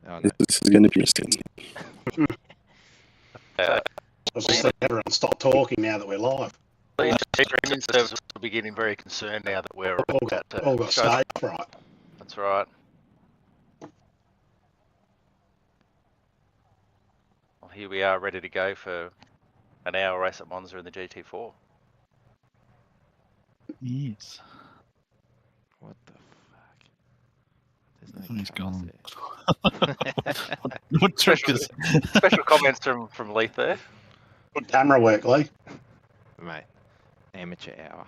Oh, no. This is going to be interesting. Everyone stop talking now that we're live. The streaming service will be getting very concerned now that we're All got stage right. That's right. Well, here we are, ready to go for an hour race at Monza in the GT4. Yes. What the fuck? There's no He's gone. there. What trick is? Special comments from Leith there. Good camera work, Lee. Mate, amateur hour.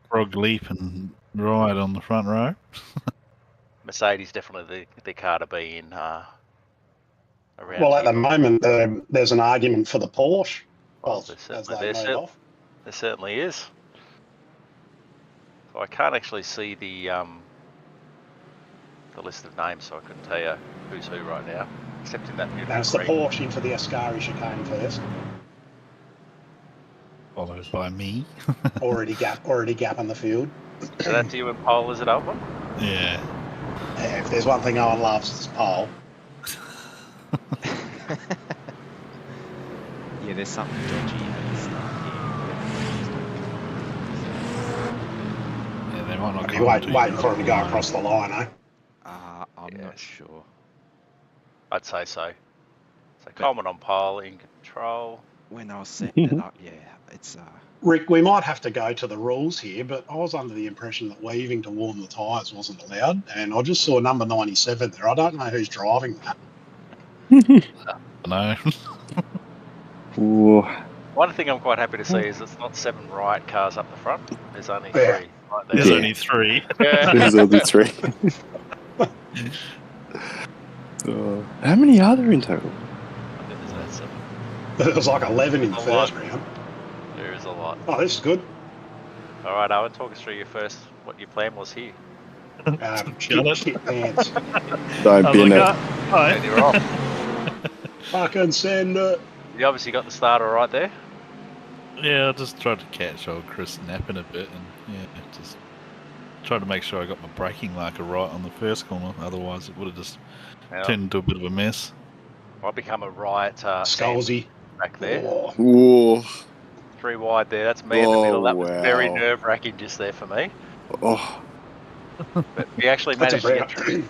Frog leap and ride on the front row. Mercedes definitely the car to be in around Well, at here. the moment, there's an argument for the Porsche. Well, as they move off. There certainly is. So I can't actually see the list of names, so I couldn't tell you who's who right now, except in that beautiful That's the green. Porsche into the Ascari chicane first. Followed by me. already gap in the field. So that's you and Pole, is it, Albert? Yeah. Yeah, if there's one thing Owen loves, it's pole. Yeah, there's something dodgy at the start Yeah, they might not I'll be come waiting for him to go across the line, eh? here. I'm not sure. I'd say so. So Coleman on pole, in control. When I was setting it up, yeah, it's Rick, we might have to go to the rules here, but I was under the impression that weaving to warm the tyres wasn't allowed, and I just saw number 97 there. I don't know who's driving that. No. Ooh. One thing I'm quite happy to see is it's not 7 riot cars up the front. There's only 3 Yeah. right there. There's Yeah. only 3. Yeah. There's only 3. How many are there in total? I think there's about 7. It was like 11 in the A first lot. round. There is a lot. Oh, this is good. All right, Owen, talk us through what your plan was here. Shit pants. Don't bin it. And you're off. Fucking send it. You obviously got the starter right there. Yeah, I just tried to catch old Chris napping a bit, and yeah, just tried to make sure I got my braking marker right on the first corner. Otherwise, it would have just Now, turned into a bit of a mess. might become a riot Skullsy. back there. Oh, Ooh. 3 wide there. That's me in the middle. That was wow. very nerve-wracking just there for me. Oh, But we actually That's a managed to get Brett. through.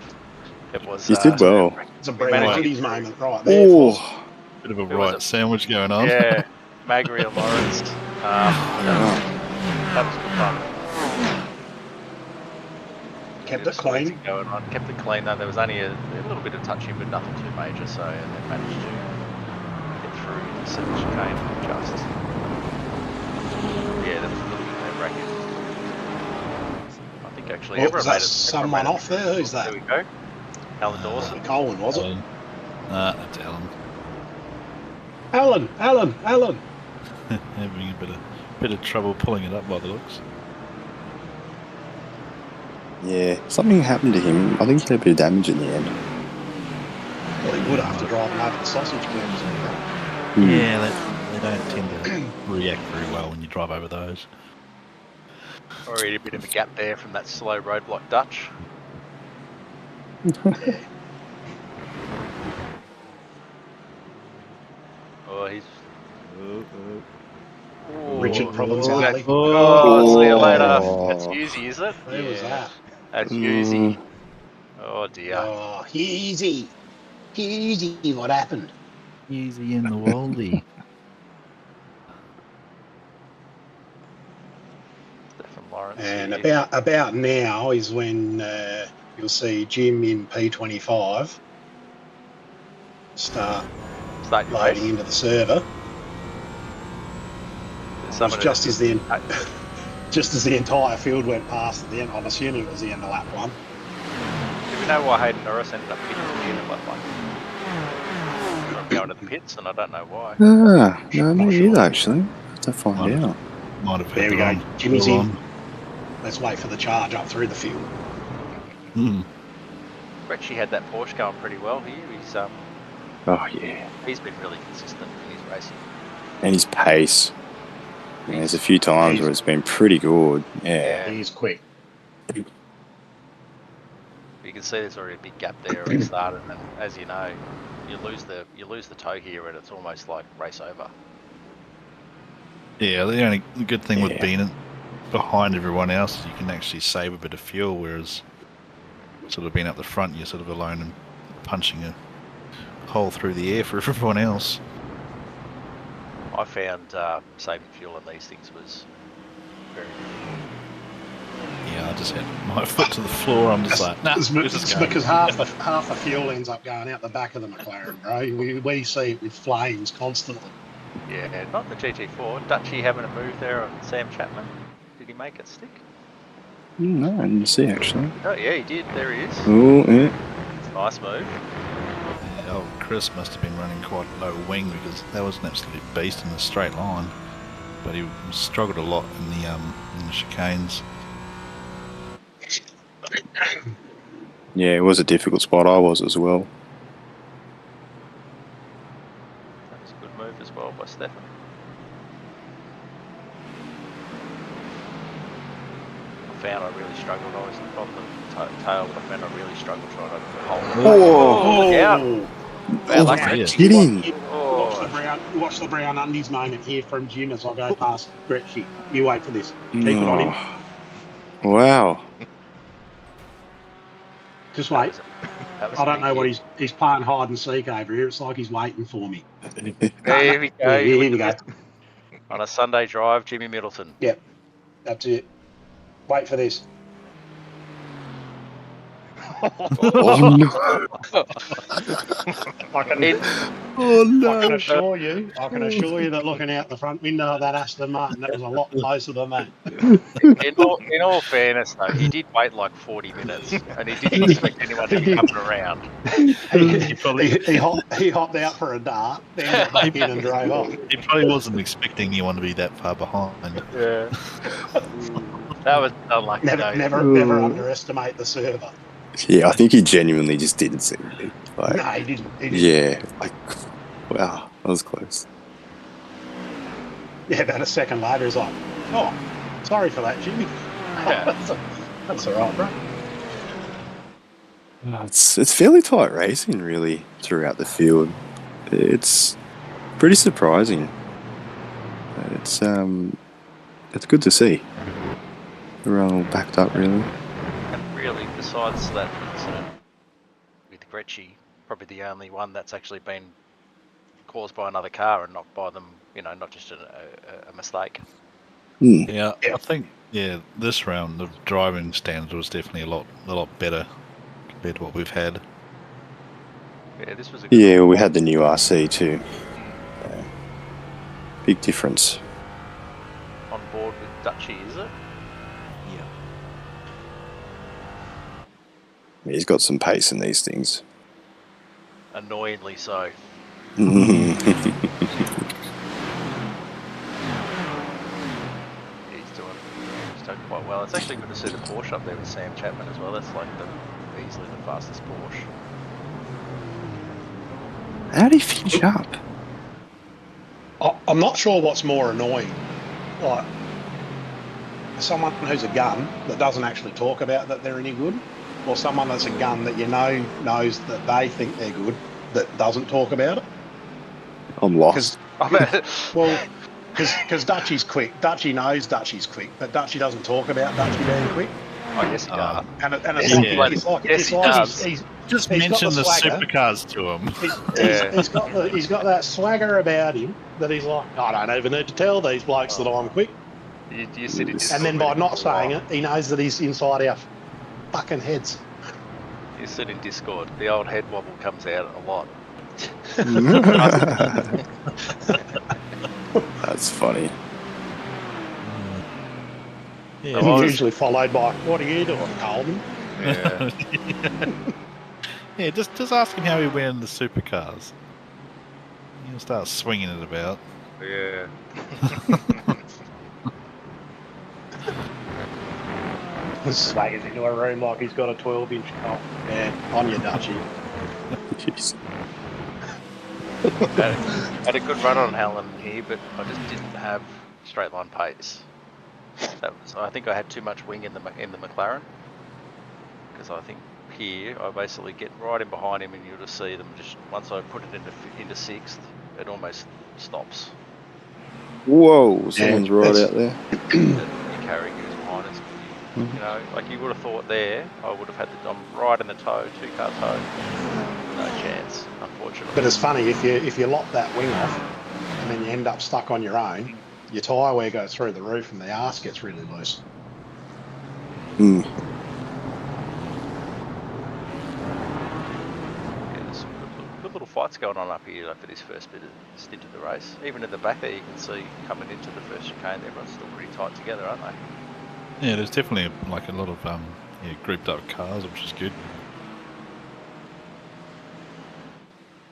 It was. you did well. it's a We Brett managed to Hoodies get moment right there. Oh. Bit of a There was right a- sandwich going on. Yeah, Magri and Lawrence. That was good fun. Kept Bit it of squeezing clean. Going on. Kept it clean though. There was only a little bit of touching, but nothing too major. So and then managed to get through the 7 chicane just. Yeah, that was really nerve-wracking. I think actually Oh, everyone is made that it. someone off there? Who's that? There we go. Alan Dawson. Colin, was it? Alan. That's Alan. Alan. Having a bit of trouble pulling it up by the looks. Yeah, something happened to him. I think he had a bit of damage in the end. Well, he would after driving over the sausage burns. Yeah, they don't tend to react very well when you drive over those. Already a bit of a gap there from that slow roadblock Dutch. Oh, he's. oh. Richard Provenzali. Oh, see you later. Oh. That's Yuzi, is it? Where was that? That's Yuzi. Oh dear. Oh, easy. What happened? Easy in the Waldy. Stephen Lawrence. And here. about now is when you'll see Jim in P25 start Start your loading race. into the server. Someone Just as the entire field went past at the end. I'm assuming it was the end of lap 1. Do we know why Hayden Norris ended up pitting at the end of lap 1? I'm going to the pits, and I don't know why. Ah, no, me either, actually. Have to find out. Might have There had we it go. on. Jimmy's All in. on. Let's wait for the charge up through the field. Actually had that Porsche going pretty well here. Oh, yeah. He's been really consistent in his racing. And his pace. Yeah, there's a few times where it's been pretty good. Yeah. He's quick. Big You can see there's already a big gap there where he started, and as you know, you lose the toe here, and it's almost like race over. Yeah, the only good thing with Yeah. being behind everyone else is you can actually save a bit of fuel, whereas sort of being up the front, you're sort of alone and punching a hole through the air for everyone else. I found saving fuel on these things was very Yeah, I just had my foot to the floor. I'm just like, nah, It's this is because half the fuel ends up going out the back of the McLaren, bro. We see it with flames constantly. Yeah, not the GT4. Dutchy having a move there on Sam Chapman. Did he make it stick? No, I didn't see actually. Oh yeah, he did. There he is. Oh, yeah. Nice move. Oh, Chris must have been running quite low wing because that was an absolute beast in the straight line. But he struggled a lot in the chicanes. Yeah, it was a difficult spot. I was as well. That was a good move as well by Stefan. I found I really struggled. I was on the tail, but I found I really struggled trying to hold. Oh. Look out! Oh, luck. yeah. Kidding. Watch the brown undies moment here from Jim as I go past Gretchen. You wait for this. Keep it on him. Wow. Just That wait. was a I don't big know what hit. he's playing hide and seek over here. It's like he's waiting for me. There we go. Here we go. On a Sunday drive, Jimmy Middleton. Yep, that's it. Wait for this. Oh, no. I can assure you that looking out the front window of that Aston Martin, that was a lot closer than that. In all fairness, though, he did wait like 40 minutes, and he didn't expect anyone to be coming around. He hopped out for a dart, then got back in and drove off. He probably wasn't expecting anyone to be that far behind. Yeah. That was unlucky. Never underestimate the server. Yeah, I think he genuinely just didn't see me. Like, No, he didn't. yeah, like, wow, that was close. Yeah, about a second later, he's like, "Oh, sorry for that, Jimmy." Yeah. That's all right, bro. It's fairly tight racing, really, throughout the field. It's pretty surprising. It's good to see. We're all backed up, really. And really, besides that incident with Gretchen, probably the only one that's actually been caused by another car and not by them, not just a mistake. Yeah, I think this round the driving standard was definitely a lot better compared to what we've had. Yeah, this was a Yeah, well, we had the new RC too. Big difference. on board with Dutchy, is it? He's got some pace in these things. Annoyingly so. Yeah, He's doing quite well. It's actually good to see the Porsche up there with Sam Chapman as well. That's like easily the fastest Porsche. how did he finish up? I'm not sure what's more annoying, like someone who's a gun that doesn't actually talk about that they're any good, or someone that's a gun that knows that they think they're good that doesn't talk about it. I'm lost. Because Dutchy's quick. Dutchy knows Dutchy's quick, but Dutchy doesn't talk about Dutchy being quick. I guess he does. And Yes, he does. he's Just he's got mention the swagger. supercars to him. He's got that swagger about him that he's like, I don't even need to tell these blokes that I'm quick. You sit in And then by not saying it, he knows that he's inside our fucking heads. You sit in Discord. The old head wobble comes out a lot. That's funny. Yeah, And well, he's usually followed by, "What are you doing, Coleman?" Yeah. yeah, just ask him how he went in the supercars. He'll start swinging it about. Yeah. Swaggers into a room like he's got a 12-inch cock. Yeah, on your Dutchy. Jeez. Had a good run on Helen here, but I just didn't have straight line pace. I think I had too much wing in the McLaren, because I think here, I basically get right in behind him, and you'll just see them. Just once I put it into sixth, it almost stops. Whoa, someone's right it's- out there. Your carry goes behind us. You know, like you would have thought there, I would have had I'm right in the toe, 2-car toe. No chance, unfortunately. But it's funny if you lock that wing off, and then you end up stuck on your own. Your tyre wear goes through the roof, and the arse gets really loose. Hmm. Yeah, there's some good little fights going on up here for this first bit of stint of the race. Even at the back there, you can see coming into the first chicane, everyone's still pretty tight together, aren't they? Yeah, there's definitely like a lot of grouped up cars, which is good.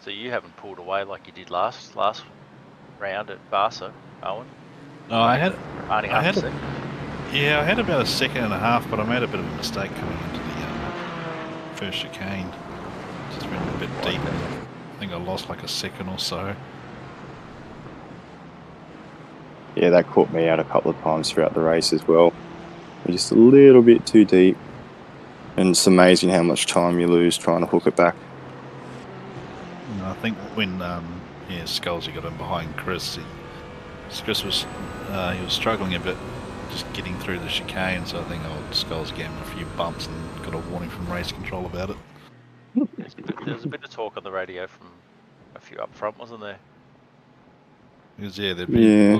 So you haven't pulled away like you did last round at Barca, Owen? No, I had Only I half had a a- sec. Yeah, I had about a second and a half, but I made a bit of a mistake coming into the first chicane. Just went a bit deep. I think I lost like a second or so. Yeah, that caught me out a couple of times throughout the race as well. We're just a little bit too deep. And it's amazing how much time you lose trying to hook it back. And I think when Scully got in behind Chris, Chris was he was struggling a bit just getting through the chicane, so I think old Sculls gave him a few bumps and got a warning from race control about it. There was a bit of talk on the radio from a few up front, wasn't there? Because there'd been, Yeah.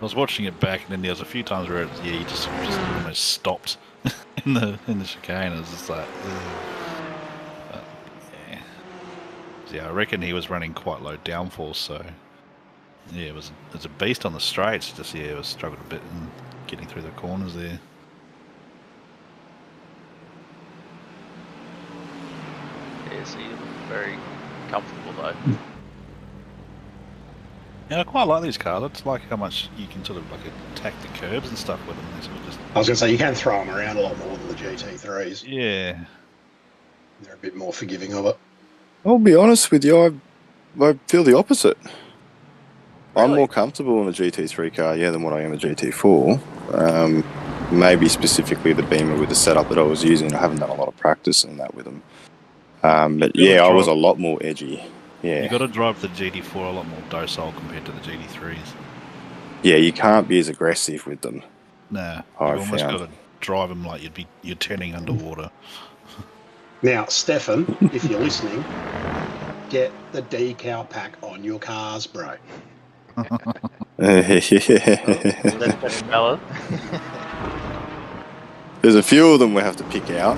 I was watching it back, and then there was a few times where he just almost stopped in the chicane. It was just like, but, yeah. So, yeah, I reckon he was running quite low downforce, so yeah, it was a beast on the straights. Just it was struggled a bit in getting through the corners there. Yeah, so you look very comfortable though. Yeah, I quite like these cars. It's like how much you can sort of like attack the curbs and stuff with them. They sort of just, I was going to say, you can throw them around a lot more than the GT3s. yeah. They're a bit more forgiving of it. I'll be honest with you, I feel the opposite. I'm Really? more comfortable in a GT3 car, than what I am a GT4. Maybe specifically the Beamer with the setup that I was using. I haven't done a lot of practice in that with them. But yeah, I was a lot more edgy. Yeah. You got to drive the GT4 a lot more docile compared to the GT3s. Yeah, you can't be as aggressive with them. Nah, I've you almost found. got to drive them like you're turning underwater. Now, Stefan, if you're listening, get the decal pack on your cars, bro. That's valid. There's a few of them we have to pick out.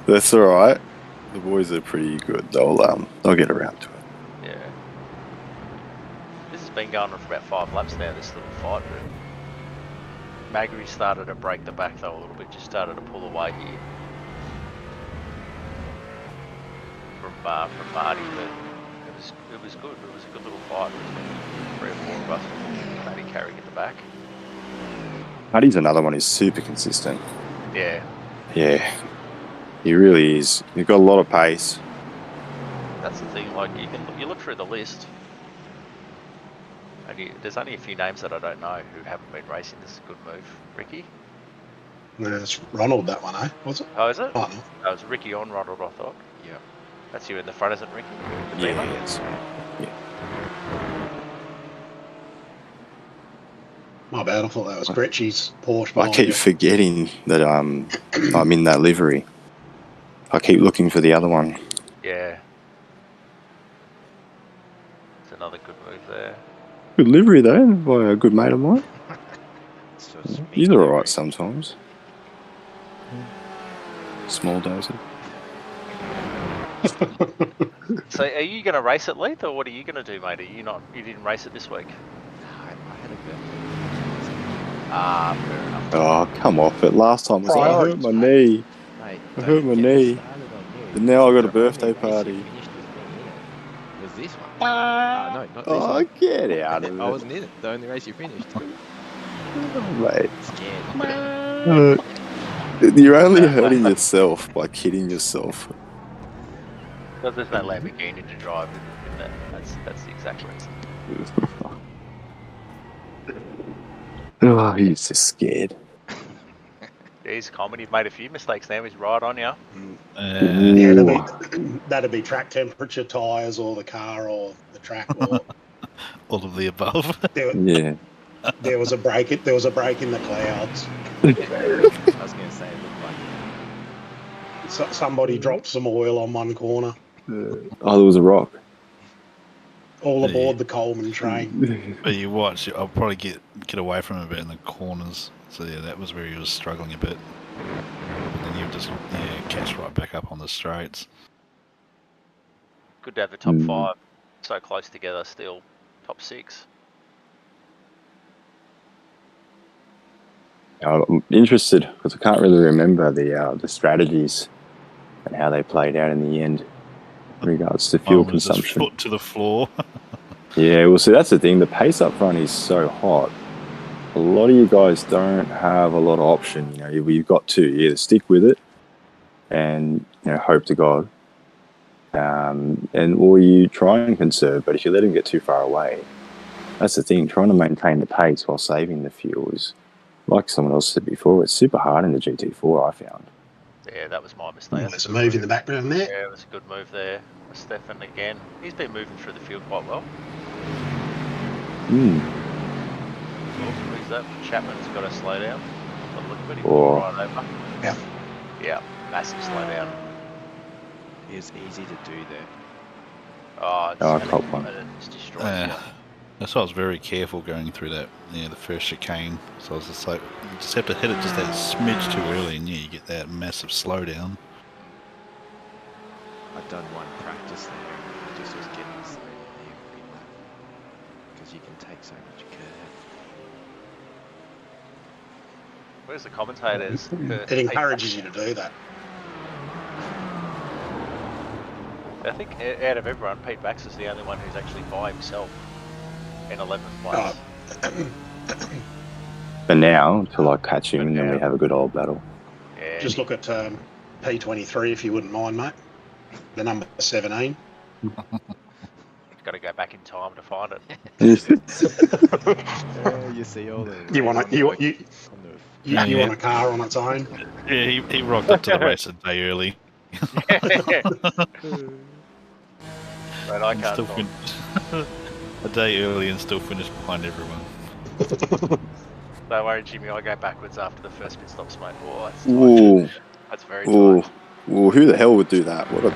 That's all right. The boys are pretty good. They'll get around to it. Yeah. This has been going on for about 5 laps now, this little fight. But Magri started to break the back though a little bit, just started to pull away here from Marty, but it was good. It was a good little fight. There was 3 or 4 of us. Matty carrying at the back. Paddy's another one who's super consistent. Yeah. Yeah, he really is. He's got a lot of pace. That's the thing, like you look through the list, and there's only a few names that I don't know who haven't been racing. This is a good move. Ricky? It's Ronald, that one, eh? Was it? Oh, is it? Oh, no. Oh, it was Ricky on Ronald, I thought. Yeah. That's you in the front, isn't it, Ricky? The Yeah, Beamer? he is. My bad, I thought that was Gretchy's Porsche. I behind keep you. forgetting that I'm in that livery. I keep looking for the other one. Yeah. It's another good move there. Good livery though, by a good mate of mine. So it's He's me, all right Rick. sometimes. Small doses. So are you going to race it, Leith, or what are you going to do, mate? You didn't race it this week? I had a bit. Ah, fair enough. Oh, come off it. Last time was I hurt Priorities, my mate. knee. Mate, I don't hurt my get me knee. started on you. And now I got a The only birthday race you party. finished with me in was this one. No, not this Oh, one. get out of I it. wasn't in it. The only race you finished. Mate. Scared. You're only hurting yourself by kidding yourself. Because there's no Lamborghini to drive in that. That's the exact reason. Oh, he's just scared. He's common. He's made a few mistakes now. He's right on you. Yeah, Ooh. that'd be track temperature, tyres, or the car, or the track, or All of the above. Yeah. there was a break. There was a break in the clouds. I was going to say it looked like So, somebody dropped some oil on one corner. Oh, there was a rock. All Yeah. aboard the Coleman train. But you watch, I'll probably get away from him a bit in the corners. So yeah, that was where he was struggling a bit. And then you would just catch right back up on the straights. Good to have the top Mm. 5 so close together still. Top 6. I'm interested because I can't really remember the strategies and how they played out in the end in regards to fuel Mine was just consumption. foot to the floor. Yeah, well, see, that's the thing. The pace up front is so hot. A lot of you guys don't have a lot of option. You know, you've got to either stick with it and hope to God, or you try and conserve. But if you let him get too far away, that's the thing. Trying to maintain the pace while saving the fuel is, like someone else said before, it's super hard in the GT4. I found. Yeah, that was my mistake. There's a move in the background there. Yeah, it was a good move there. Stefan again. He's been moving through the field quite well. Mm. Who's that? Chapman's got to slow down. Got to look at him Oh. right over. Yeah. Yeah, massive slow down. it is easy to do there. Oh, it's Oh, I gonna- caught one. It's destroyed. you. That's why I was very careful going through that, the first chicane. So I was just like, you just have to hit it just that smidge too early, and you get that massive slowdown. I've done one practice there and I just was getting slow every lap because you can take so much curve. Where's the commentators? It encourages you to do that. I think out of everyone, Pete Baxter's the only one who's actually by himself in 11th place. For now, until I catch him, and then we have a good old battle. Yeah, Just look at P23 if you wouldn't mind, mate. The number 17. you've got to go back in time to find it. You see all the. You want on you Yeah. want a car on its own? Yeah, he rocked up to the race a day early. But I And can't still talk. a day early and still finished behind everyone. Don't worry, Jimmy, I go backwards after the first pit stops, mate. Oh, that's tight. Ooh, That's very ooh, tight. ooh! Who the hell would do that? What a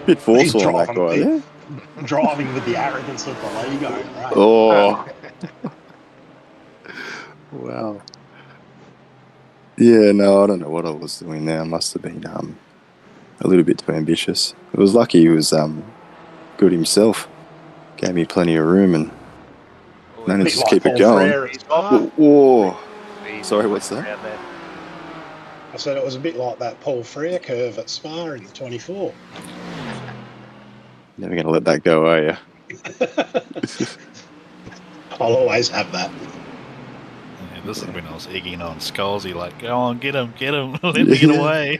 bit forceful on that guy there. Driving with the arrogance of the Lego, right? Oh, wow. Yeah, no, I don't know what I was doing there. I must have been a little bit too ambitious. It was lucky he was good himself. Gave me plenty of room and managed to keep it going. He's off. Whoa. He's Sorry, what's that? around there. I said it was a bit like that Paul Freire curve at Spa in the 24. Never going to let that go, are you? I'll always have that. Yeah, this is when I was egging on Scalzi, like, go on, get him, let me get away.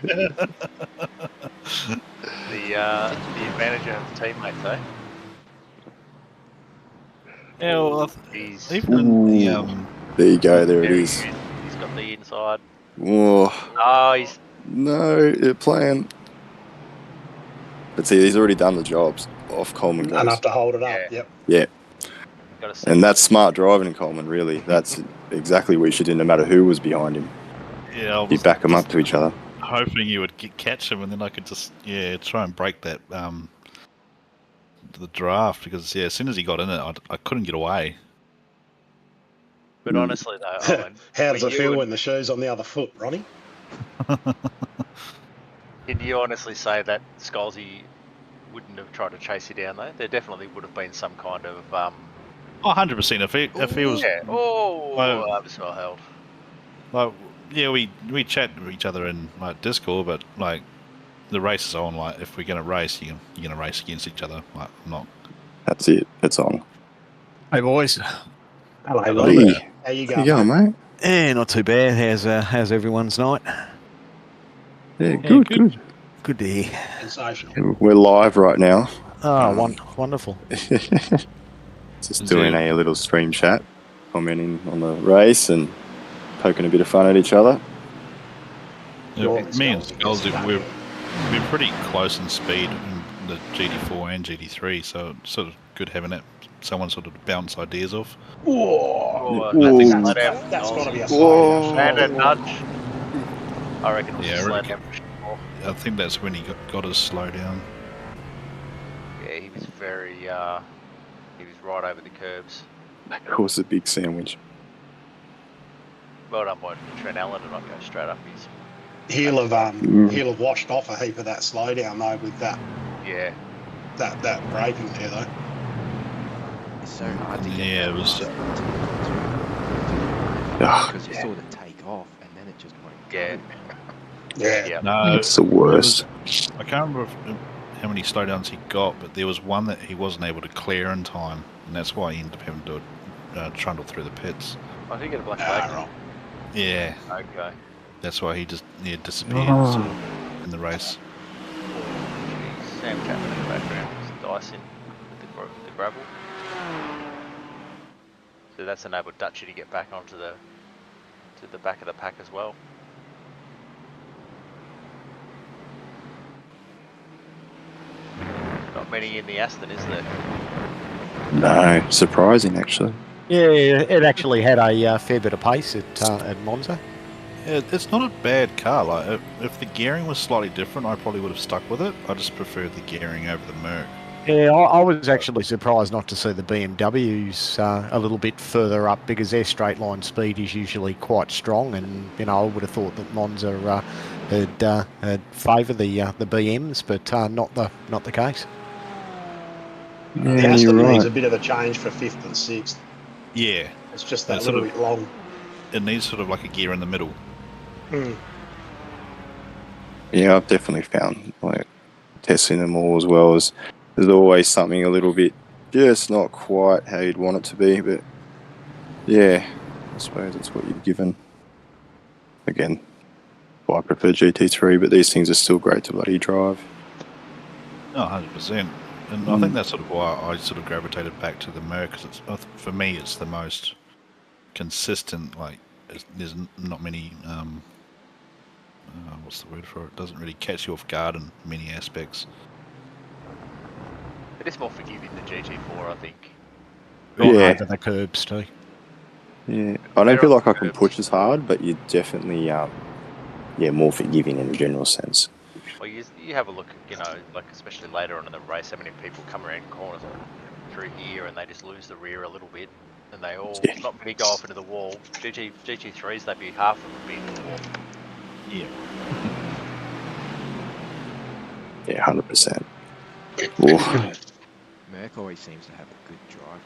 The advantage of the teammates, eh? Yeah, well, He's even in the, There you go, there it very is. good. He's got the inside. Oh, Oh, he's no, you're playing. But see, he's already done the jobs off Coleman goes. Enough to hold it up. Yeah. Yep. Yeah, got to and that's smart driving in Coleman, really. That's exactly what you should do no matter who was behind him. yeah, I You was back them just up to each other. hoping you would catch him, and then I could just try and break that the draft, because as soon as he got in it, I couldn't get away. But honestly, though, Owen, How does were it you feel and- when the shoe's on the other foot, Ronnie? Can you honestly say that Scalzi wouldn't have tried to chase you down, though? There definitely would have been some kind of 100%. If he was yeah. Oh, Well- that was well held. like, yeah, we chat to each other in like Discord, but like the race is on. Like, if we're gonna race, you're gonna race against each other. Like, I'm not. That's it. It's on. Hey boys. Hello, Hey, Ronnie. How you how you going? going, mate? Yeah, not too bad. How's everyone's night? Yeah, good, good. good. Good to hear. Sensational. We're live right now. Oh, wonderful. Just doing a little stream chat, commenting on the race and poking a bit of fun at each other. Yeah, Rory me and Skulls Skulls, against we're Duck. pretty close in speed in the GT4 and GT3, so it's sort of good having that someone sort of bounce ideas off. Whoa! Oh, Ooh. that's a That's, slow down. that's got to be a slow Whoa. down. Standard nudge. I reckon it was Yeah, a I slow reckon- down for sure. I think that's when he got his slow down. Yeah, he was very, he was right over the curbs. That caused a big sandwich. Well done by Trent Allen to not go straight up his. He'll have washed off a heap of that slow down though with that Yeah. braking there though. It's so hard to get Yeah, that it was- last Ah, because you saw the take off and then it just won't go. Yeah. Yeah. Yeah. No, it's the worst. I can't remember how many slowdowns he got, but there was one that he wasn't able to clear in time, and that's why he ended up having to trundle through the pits. I think he get a black flag. Right. Yeah, Okay. that's why he just disappeared Oh. sort of in the race. Jeez. Sam Chapman in the background was dicing with the gravel. So that's enabled Dutchy to get back onto the back of the pack as well. Not many in the Aston, is there? No, surprising actually. Yeah, it actually had a fair bit of pace at Monza. Yeah, it's not a bad car. Like if the gearing was slightly different, I probably would have stuck with it. I just preferred the gearing over the Merc. Yeah, I was actually surprised not to see the BMWs a little bit further up because their straight line speed is usually quite strong, and I would have thought that Monza had favoured the BMs, but not the case. The Yeah, Aston you're needs right. a bit of a change for 5th and 6th. Yeah, It's just that It's little sort bit long. it needs sort of like a gear in the middle. Yeah, I've definitely found like testing them all as well as there's always something a little bit just not quite how you'd want it to be, but yeah, I suppose that's what you're given. Again, I prefer GT3, but these things are still great to bloody drive. No, 100%. And I think that's sort of why I sort of gravitated back to the Merc, because it's, for me, it's the most consistent. Like, there's not many. What's the word for it? It doesn't really catch you off guard in many aspects. It is more forgiving than GT4, I think. Gone Yeah. over the curbs too. Yeah, I don't Better feel on like I can curbs. push as hard, but you're definitely, more forgiving in a general sense. Well, you have a look, like especially later on in the race, how many people come around corners through here and they just lose the rear a little bit, and they all Yeah. not many go off into the wall. GT3s, they'd be half of them would be into the wall. Yeah. Yeah, 100%. Merc always seems to have a good drive.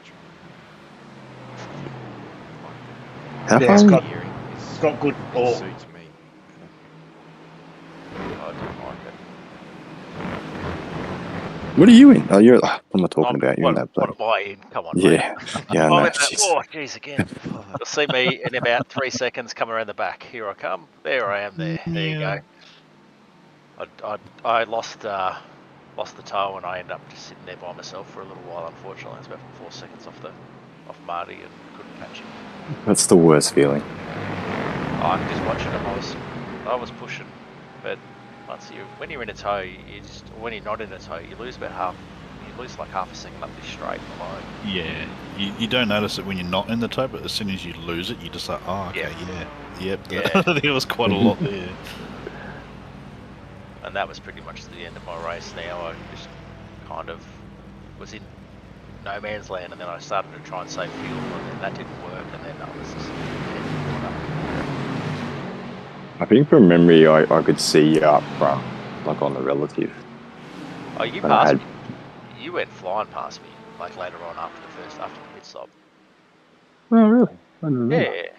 How Yeah, it's far? got- Gearing It's got good it ball. suits me. I don't like it. What are you in? Oh, you're. I'm not talking about you in that What bloody. am I in? Come on, mate. Yeah, yeah, I I'm know. in that. Jeez. Oh, jeez, again. You'll see me in about 3 seconds come around the back. Here I come. There I am. There you go. I lost the toe and I ended up just sitting there by myself for a little while. Unfortunately, I was about 4 seconds off Marty and couldn't catch him. That's the worst feeling. I can just watch it. I was pushing, but when you're in a tow, when you're not in a tow, you lose like half a second up this straight alone. Yeah. You don't notice it when you're not in the tow, but as soon as you lose it, you're just like, oh, okay, yep. Yeah. There was quite a lot there. And that was pretty much the end of my race. Now I just kind of was in no man's land, and then I started to try and save fuel, and then that didn't work, and then I was just I think from memory, I could see you up front, like on the relative. Oh, you But I passed had- me. You went flying past me, like later on after the pit stop. Oh, really? I don't know. Yeah,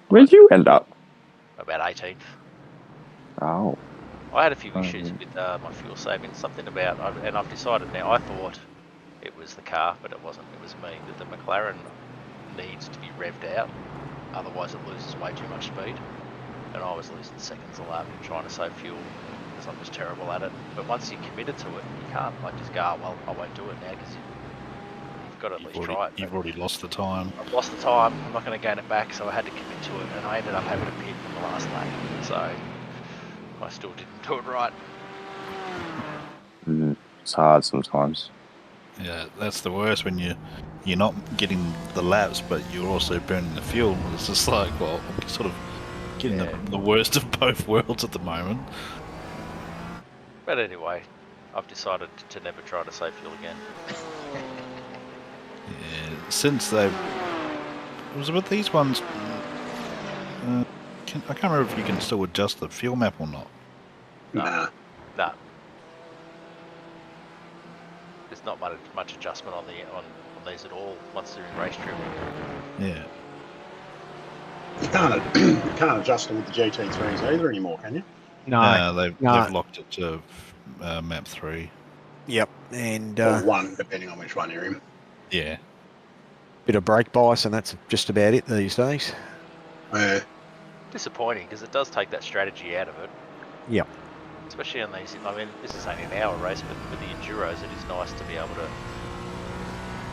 Where'd you end up? about 18th. Oh. I had a few Oh, issues yeah. with my fuel savings, and I've decided now. I thought it was the car, but it wasn't. It was me. That the McLaren needs to be revved out, otherwise it loses way too much speed. And I was losing seconds a lap trying to save fuel because I'm just terrible at it. But once you're committed to it, you can't just go, oh, well, I won't do it now because you've got to at least try it. You've already lost the time. I've lost the time. I'm not going to gain it back, so I had to commit to it, and I ended up having a pit in the last lap. So I still didn't do it right. It's hard sometimes. Yeah, that's the worst when you're not getting the laps, but you're also burning the fuel. It's just like, well, I'm sort of getting the worst of both worlds at the moment. But anyway, I've decided to never try to save fuel again. Yeah, since they've... Was it with these ones... I can't remember if you can still adjust the fuel map or not. Nah. Nah. There's not much adjustment on these at all once they're in race trim. Yeah. You can't adjust them with the GT3s either anymore, can you? No. They've locked it to map 3. Yep. And Or one, depending on which one you're in. Yeah. bit of brake bias, and that's just about it these days. Disappointing, because it does take that strategy out of it. Yep. Especially on these, I mean, this is only an hour race, but with the enduros, it is nice to be able to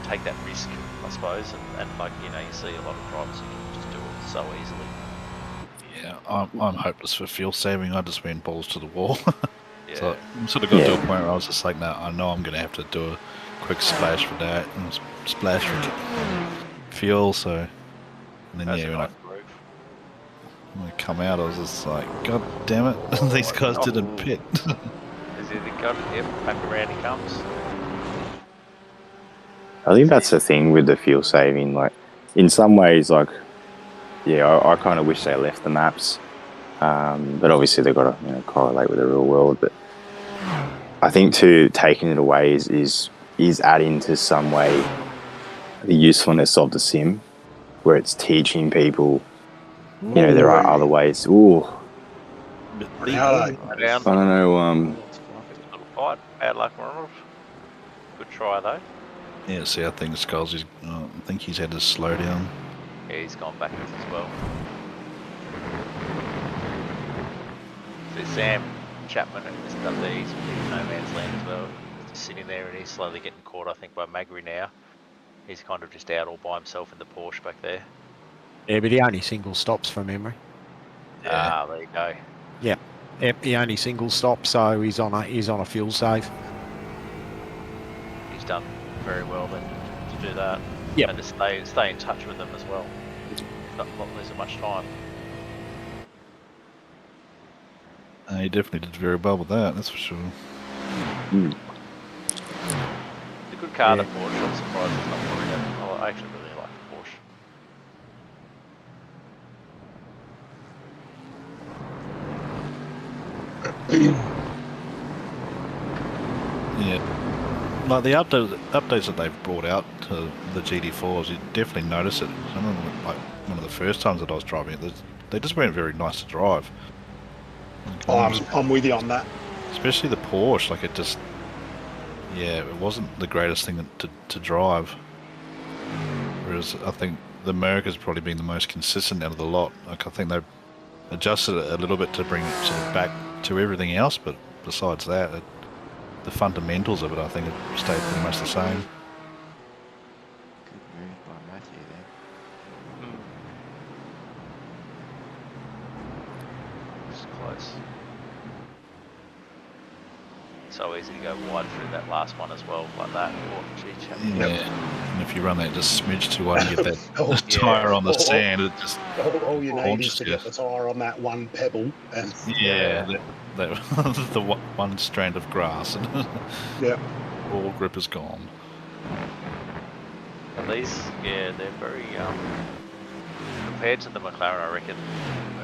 take that risk, I suppose, and like, you know, you see a lot of drivers who can just do it so easily. Yeah, I'm hopeless for fuel saving. I just went balls to the wall. Yeah. So I sort of got to a point where I was just like, no, I know I'm going to have to do a quick splash for that and splash for fuel. So, and then That's yeah, a when nice groove. I come out, I was just like, God damn it, these guys didn't pit. Is it got it? Yep, back around he comes. I think that's the thing with the fuel saving. Like, in some ways, like, yeah, I kind of wish they left the maps, but obviously they've got to correlate with the real world. But I think too, taking it away is adding to some way the usefulness of the sim, where it's teaching people. There are other ways. Ooh, Righto. Down. I don't know. Little fight. Bad luck, Ronald. Good try though. Yeah, see, I think Skulls, I think he's had to slow down. Yeah, he's gone backwards as well. So Sam Chapman and Mr. Dundee, he's in no man's land as well. He's just sitting there and he's slowly getting caught, I think, by Magri now. He's kind of just out all by himself in the Porsche back there. Yeah, but he only single stops from memory. Ah, there you go. Yep, he only single stops, so he's on a fuel save. He's done very well then to do that. Yep. And to stay in touch with them as well. Not losing much time. He definitely did very well with that, that's for sure. Mm. It's a good car, the Porsche. I'm surprised it's not more yet. I actually really like the Porsche. Yeah, like the updates that they've brought out to the GT4s, you definitely notice it. I remember, like, one of the first times that I was driving it, they just weren't very nice to drive. I'm with you on that. Especially the Porsche, like it just, yeah, it wasn't the greatest thing to drive. Whereas I think the America's probably been the most consistent out of the lot. Like I think they've adjusted it a little bit to bring it sort of back to everything else, but besides that, the fundamentals of it, I think, have stayed pretty much the same. Good move by Matthew there. It's close. So easy to go wide through that last one as well, like that. Oh, gee, Yeah, and if you run that just smidge too wide, you get that tyre on the sand. It just all you need is haunches to you. get the tyre on that one pebble. And that the one strand of grass, and yeah, all grip is gone. And these, yeah, they're very, compared to the McLaren, I reckon,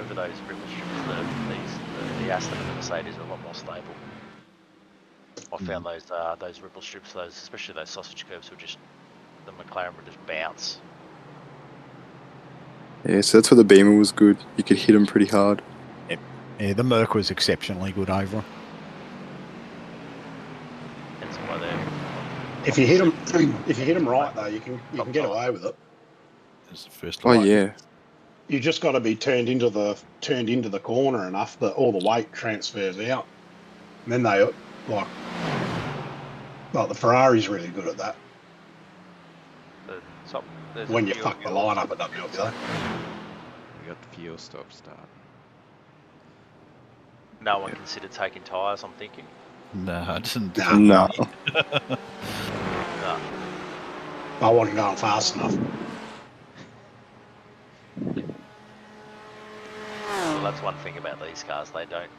over those ripple strips, the Aston and the Mercedes are a lot more stable. I found those ripple strips, especially those sausage curves, the McLaren would just bounce. Yeah, so that's where the Beamer was good. You could hit them pretty hard. Yeah, the Merc was exceptionally good over him. That's why they're. if you hit them right though, you can get away with it. It's the first Oh one. yeah. You just got to be turned into the corner enough that all the weight transfers out, and then they like the Ferrari's really good at that. There's when a you few fuck the of line yours. up at WXO. We got the fuel stop starting. No one considered taking tyres, I'm thinking. No, I didn't. Nah. No. No. I wasn't going fast enough. Well, that's one thing about these cars. They don't.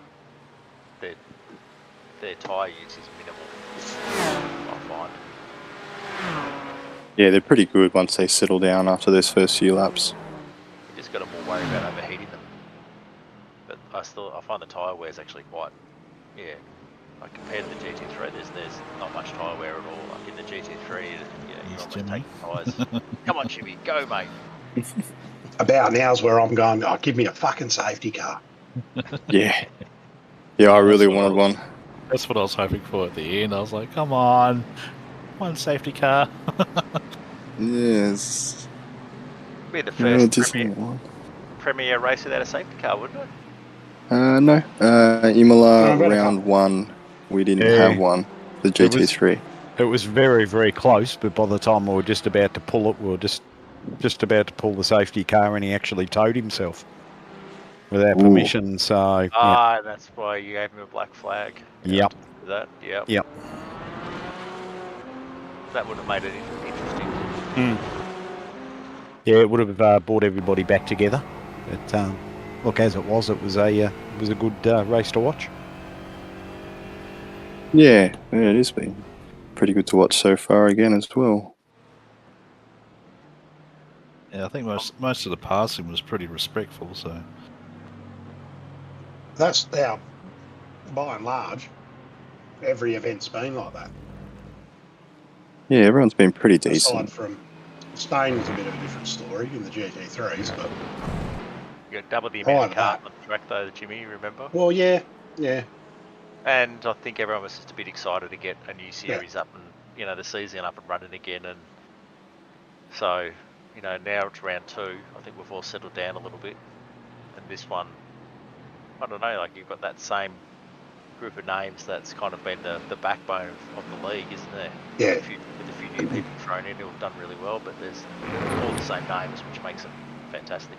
Their tyre use is minimal, I find. Yeah, they're pretty good once they settle down after those first few laps. You just got to more worry about overheating them. But I find the tyre wear is actually quite, yeah. Like compared to the GT3, there's not much tyre wear at all. Like in the GT3, you're Yes, almost Jimmy. taking tyres. Come on, Jimmy, go, mate. About now's where I'm going, oh, give me a fucking safety car. Yeah. Yeah, I really That's what wanted one. That's what I was hoping for at the end. I was like, come on, one safety car. Yes. Be the Yeah, first just premier race without a safety car, wouldn't it? no. Imola No, better round come. 1, we didn't Yeah. have one. The It was- GT3. It was very, very close, but by the time we were just about to pull it, we were just about to pull the safety car, and he actually towed himself without Ooh. permission. So, yeah. Ah, that's why you gave him a black flag. Yep. That, yep. Yep. That would have made it interesting. Yeah, it would have brought everybody back together. But look, as it was a good race to watch. Yeah, it has been pretty good to watch so far again as well. Yeah, I think most of the passing was pretty respectful. So That's our, by and large, every event's been like that. Yeah, everyone's been pretty Aside decent. from Spain was a bit of a different story in the GT3s, but You got double the Prior amount of to cars that- on the track though, Jimmy, you remember? well, yeah. And I think everyone was just a bit excited to get a new series up and, the season up and running again. And so, now it's round 2. I think we've all settled down a little bit. And this one, I don't know, like you've got that same group of names that's kind of been the backbone of the league, isn't there? Yeah. With a few new people thrown in who have done really well, but there's all the same names, which makes it fantastic.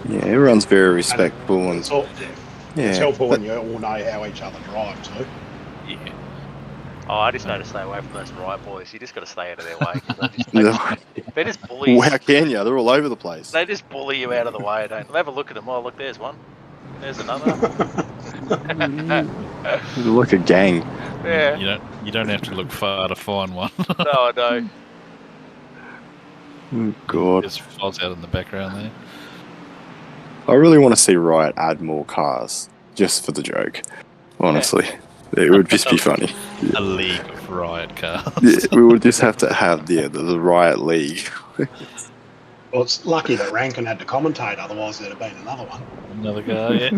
Yeah, everyone's very respectful and It's, all, yeah. it's helpful when you all know how each other drive too. yeah, Oh, I just know to stay away from those riot boys. You just got to stay out of their way. 'Cause No. they're just bullies. How can you? They're all over the place. They just bully you out of the way. Don't have a look at them. Oh, look, there's one. There's another. They're like a gang. Yeah. you don't have to look far to find one. No, I know. Oh, God. There's Foz out in the background there. I really want to see Riot add more cars, just for the joke. Honestly. It would just be funny. A league of riot cars. Yeah, we would just have to have the Riot League. Well, it's lucky that Rankin had to commentate, otherwise there'd have been another one. Another guy, yeah.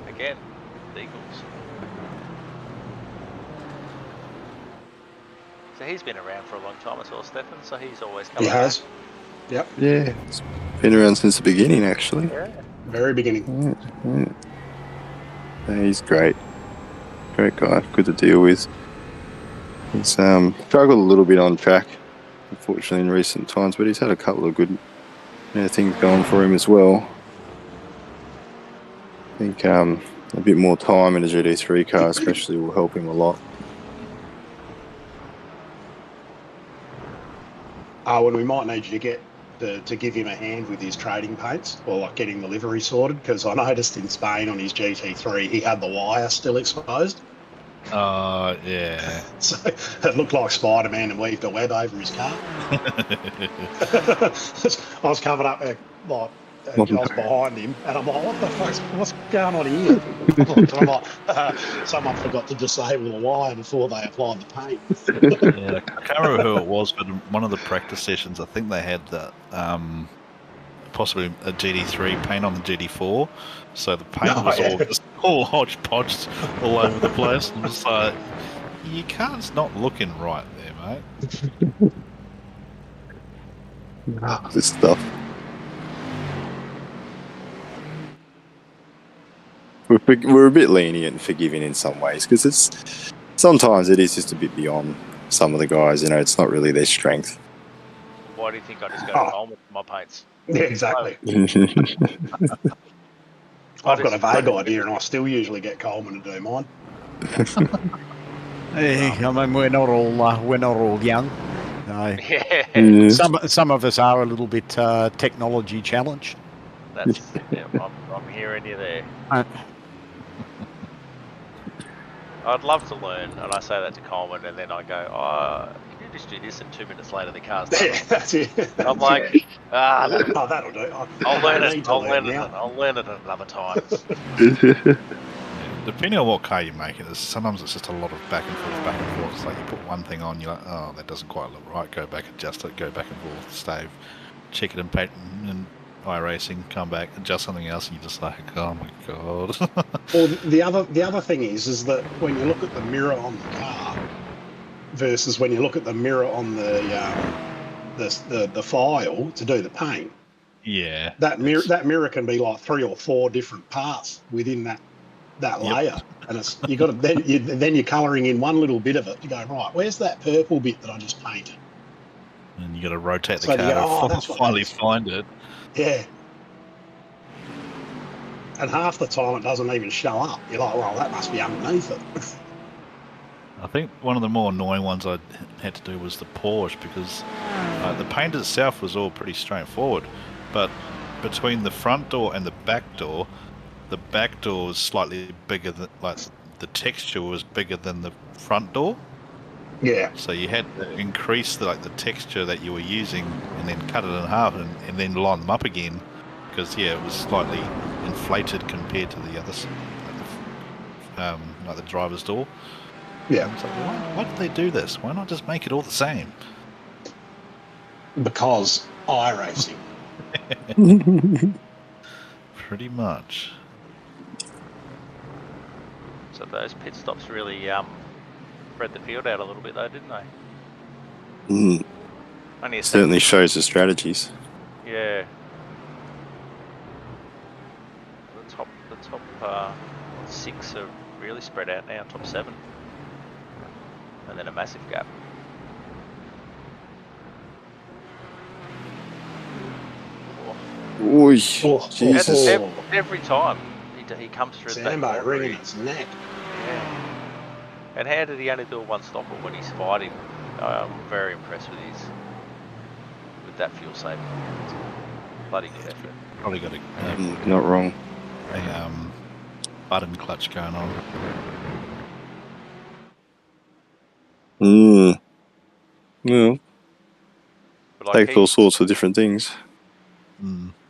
Again, the Eagles. So he's been around for a long time as well, Stefan. So he's always He coming has. back. Yep. Yeah, it's been around since the beginning, actually. Yeah. Very beginning. Yeah, he's great. Great guy. Good to deal with. He's struggled a little bit on track, unfortunately, in recent times, but he's had a couple of good things going for him as well. I think a bit more time in the GT3 car especially will help him a lot. And we might need you to get to give him a hand with his trading paints, or like getting the livery sorted, because I noticed in Spain on his GT3 he had the wire still exposed. Yeah. So it looked like Spider-Man and weaved a web over his car. I was coming up like I was behind him, and I'm like, what's going on here? I'm like, someone forgot to disable the wire before they applied the paint. Yeah, I can't remember who it was, but in one of the practice sessions, I think they had the possibly a GT3 paint on the GT4, so the paint was all just all hodgepodge all over the place. I'm just like, your car's not looking right there, mate. This stuff. We're a bit lenient and forgiving in some ways because it's sometimes it is just a bit beyond some of the guys. You know, it's not really their strength. Why do you think I just go Oh. to Coleman for my paints? Yeah, exactly. I've got a vague idea, and I still usually get Coleman to do mine. Hey, I mean, we're not all young. No. Yeah, Some of us are a little bit technology challenged. that's. Yeah, I'm hearing you there. I'd love to learn, and I say that to Coleman, and then I go, "Oh, can you just do this?" And 2 minutes later, the car's done. Yeah, that's it. I'm like, oh, that'll do. I'll learn it. Need to learn now. I'll learn it another time. Yeah, depending on what car you make it, sometimes it's just a lot of back and forth. It's like you put one thing on, you're like, oh, that doesn't quite look right. Go back, adjust it. Go back and forth, stave, check it in paint and iRacing. Come back, adjust something else, and you're just like, oh my god. Well, the other thing is that when you look at the mirror on the car versus when you look at the mirror on the file to do the paint, Yeah, that mirror can be like 3 or 4 different parts within that layer, and it's you got to then you're colouring in one little bit of it. You go, right, where's that purple bit that I just painted? and you got to rotate the So you car go, to that's what finally that is. find it. Yeah. And half the time it doesn't even show up. You're like, well, that must be underneath it. I think one of the more annoying ones I had to do was the Porsche, because the paint itself was all pretty straightforward, but between the front door and the back door was slightly bigger than, like, the texture was bigger than the front door. Yeah. So you had to increase the texture that you were using, and then cut it in half, and then line them up again, because it was slightly inflated compared to the others, like the driver's door. Yeah. And it's like, why did they do this? Why not just make it all the same? Because iRacing. Pretty much. So those pit stops really spread the field out a little bit, though, didn't they? Only a Certainly shows the strategies. Yeah. The top 6 are really spread out now. Top 7, and then a massive gap. Oy, Oh, Jesus. Every time he comes through Sambo that wringing its neck. Yeah. And how did he only do a one stopper when he's fighting? I'm very impressed with that fuel saving. Bloody good effort. Probably got Not wrong. a button clutch going on. Well, But like takes all sorts of different things.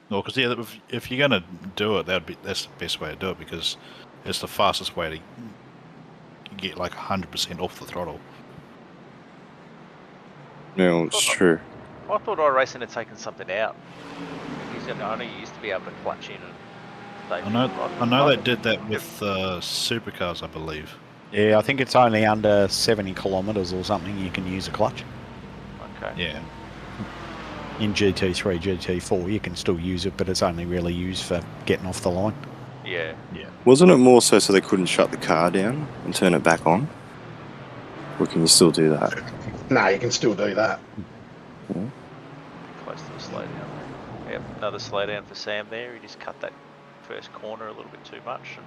Well, because if you're going to do it, that's the best way to do it, because it's the fastest way to get like 100% off the throttle. No, it's true. I thought iRacing had taken something out. I know you used to be able to clutch in and. I know they did that with supercars, I believe. Yeah, I think it's only under 70 kilometres or something you can use a clutch. Okay. Yeah. In GT3, GT4, you can still use it, but it's only really used for getting off the line. Yeah. Wasn't it more so they couldn't shut the car down and turn it back on? Or can you still do that? No, you can still do that. Close to the slow down there. Yep, another slow down for Sam there. He just cut that first corner a little bit too much. And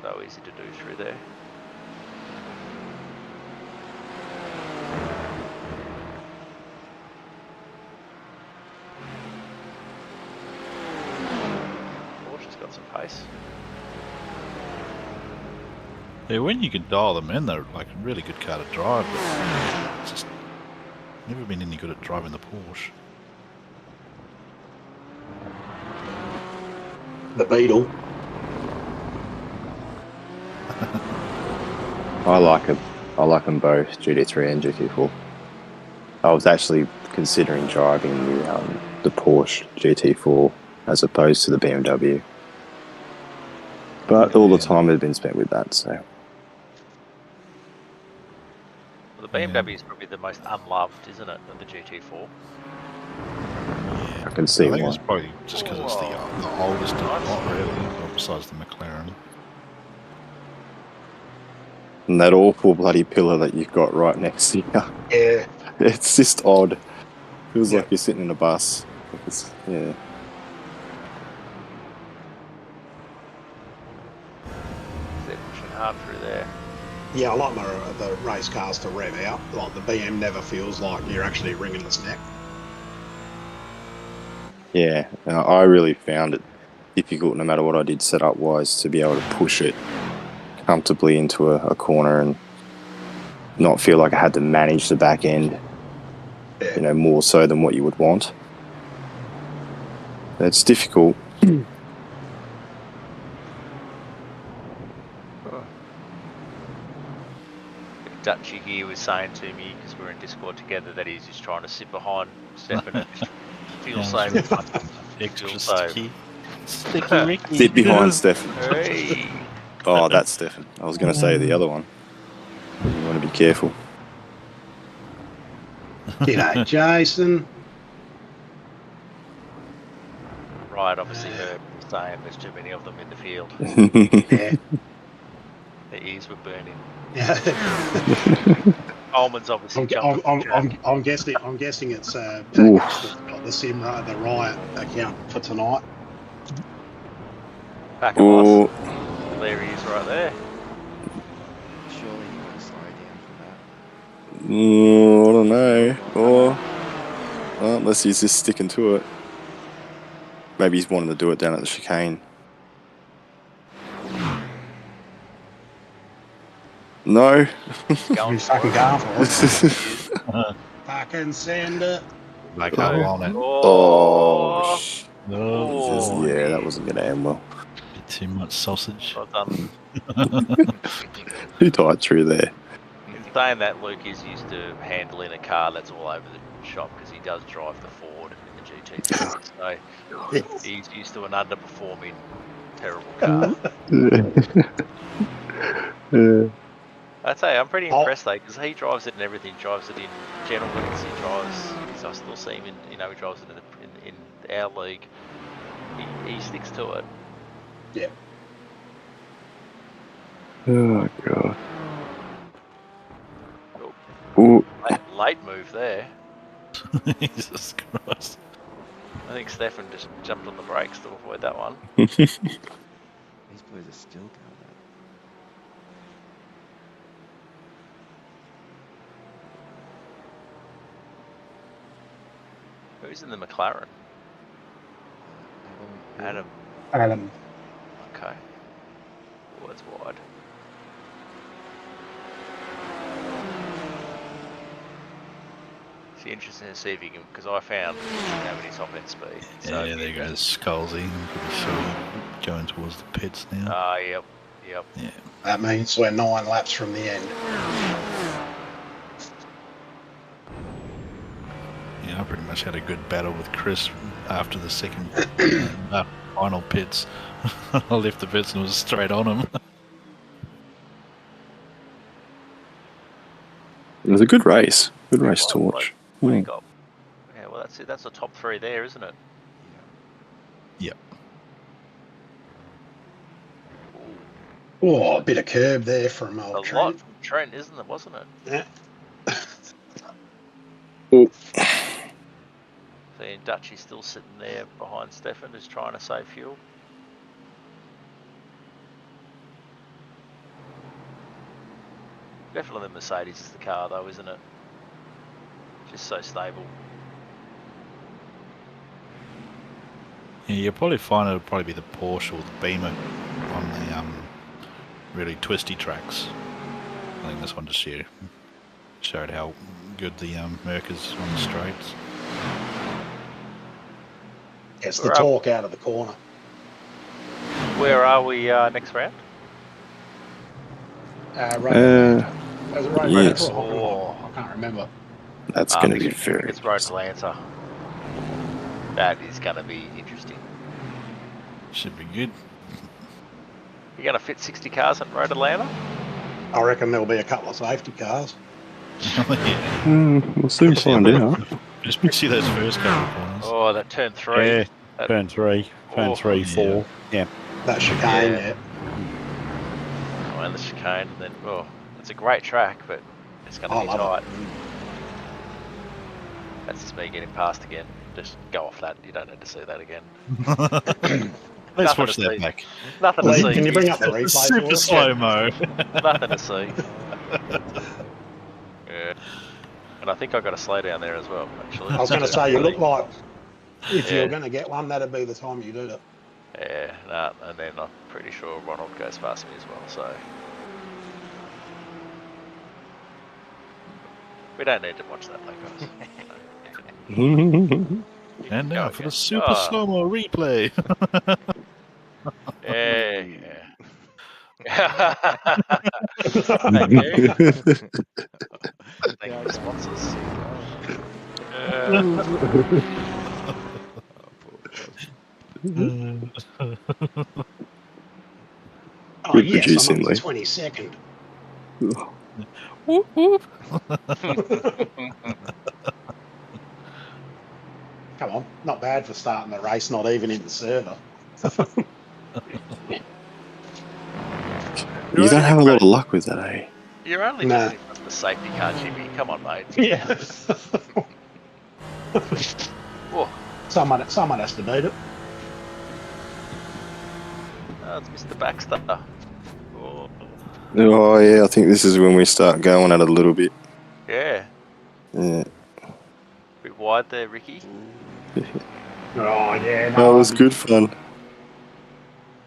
so easy to do through there. Porsche's got some pace. Yeah, when you can dial them in, they're like a really good car to drive, but it's just never been any good at driving the Porsche. The Beetle. I like it. I like them both, GT3 and GT4. I was actually considering driving the Porsche GT4 as opposed to the BMW. But all the time had been spent with that, so... Well, the BMW is probably the most unloved, isn't it, of the GT4? I can see I think why. it's probably just because it's the oldest of the lot, really, besides the McLaren. And that awful bloody pillar that you've got right next to you. Yeah. It's just odd. Feels Yeah. like you're sitting in a bus. Yeah. They're pushing hard through there. Yeah, I like the race cars to rev out. Like the BM never feels like you're actually wringing its neck. Yeah. And I really found it difficult, no matter what I did setup wise, to be able to push it comfortably into a corner and not feel like I had to manage the back end, Yeah. you know, more so than what you would want. It's difficult. Dutchy here was saying to me, because we're in Discord together, that he's just trying to sit behind Stefan and just feel Yeah, safe. Extra Feel safe. Sticky Ricky. Sit behind Stefan. Hey. Oh, that's Stefan. I was going to say the other one. You want to be careful. G'day, Jason. Right, obviously heard saying there's too many of them in the field. Yeah. Their ears were burning. Yeah. Coleman's obviously jumped. I'm guessing it's Tagus that's got the Simra, the Riot account for tonight. Back of us. Oh, There he is right there. Surely you got to slow down for that. I don't know. Well, unless he's just sticking to it. Maybe he's wanting to do it down at the chicane. No. Going He's fucking going for it. Oh, Fucking send it. Like I want it. Oh, Oh, yeah, that wasn't going to end well. Bit too much sausage. Well done. Who died through there? In saying that, Luke is used to handling a car that's all over the shop because he does drive the Ford in the GT4. So he's used to an underperforming, terrible car. I'd say I'm pretty impressed though, because he drives it and everything. Drives it in gentlemen's. He drives. I still see him in. You know, he drives it in our league. He sticks to it. Yeah. Oh, God. Oh, Ooh. late move there. Jesus Christ. I think Stefan just jumped on the brakes to avoid that one. These boys are still going. Who's in the McLaren? Adam. Adam. Okay. Oh, it's wide. It's interesting to see if he can, because I found he didn't have any top end speed. So Yeah, there goes Scalzi. Pretty sure going towards the pits now. Ah, yep. Yeah. That means we're 9 laps from the end. Yeah, I pretty much had a good battle with Chris after the second final pits. I left the pits and was straight on him. It was a good race. Good race to watch. What do you got? Yeah, well, that's it. That's the top 3 there, isn't it? Yep. Oh, a bit of curb there from A old lot Trent. from Trent, isn't it? Wasn't it? Yeah. Oh. Seeing Dutchy still sitting there behind Stefan, just trying to save fuel. Definitely the Mercedes is the car though, isn't it? Just so stable. Yeah, you'll probably find it'll probably be the Porsche or the Beamer on the really twisty tracks. I think this one just here showed how good the Merc is on the straights. Gets the torque out of the corner. Where are we next round? Is it road yes. I can't remember. That's going to be very... It's Road Atlanta. That is going to be interesting. Should be good. You're going to fit 60 cars at Road Atlanta? I reckon there'll be a couple of safety cars. Yeah. we'll soon find out. Just see those first couple of corners. Oh, that turn 3. Yeah, That, turn 3, turn 3, 4. Yeah. That chicane, Yeah. Oh, and the chicane, and then, It's a great track, but it's going to I be love tight. That's just me getting past again. Just go off that. You don't need to see that again. Let's Nothing watch to that see. back. Nothing to Lee, see. can you bring up the replay Super for us? slow mo. Nothing to see. Yeah. And I think I got a slow down there as well, actually. I was going to say, you look like if Yeah. you're going to get one, that'd be the time you did it. Yeah, nah, and then I'm pretty sure Ronald goes past me as well, so. We don't need to watch that, though, guys. And now Go for the again. super slow mo replay. Yeah, yeah. Thank you. Thank you, the sponsors. Oh, Good yes, I'm producing, on the Lee. 22nd. Whoop, whoop. Come on, not bad for starting the race, not even in the server. You don't have a lot of luck with that, eh? You're only Nah. just in front of the safety car, Jimmy. Come on, mate. Yeah. Oh, Someone has to beat it. it's Mr. Baxter. Oh, Oh, yeah, I think this is when we start going at it a little bit. yeah. Yeah. Bit wide there, Ricky. Oh, yeah. That No, was good fun.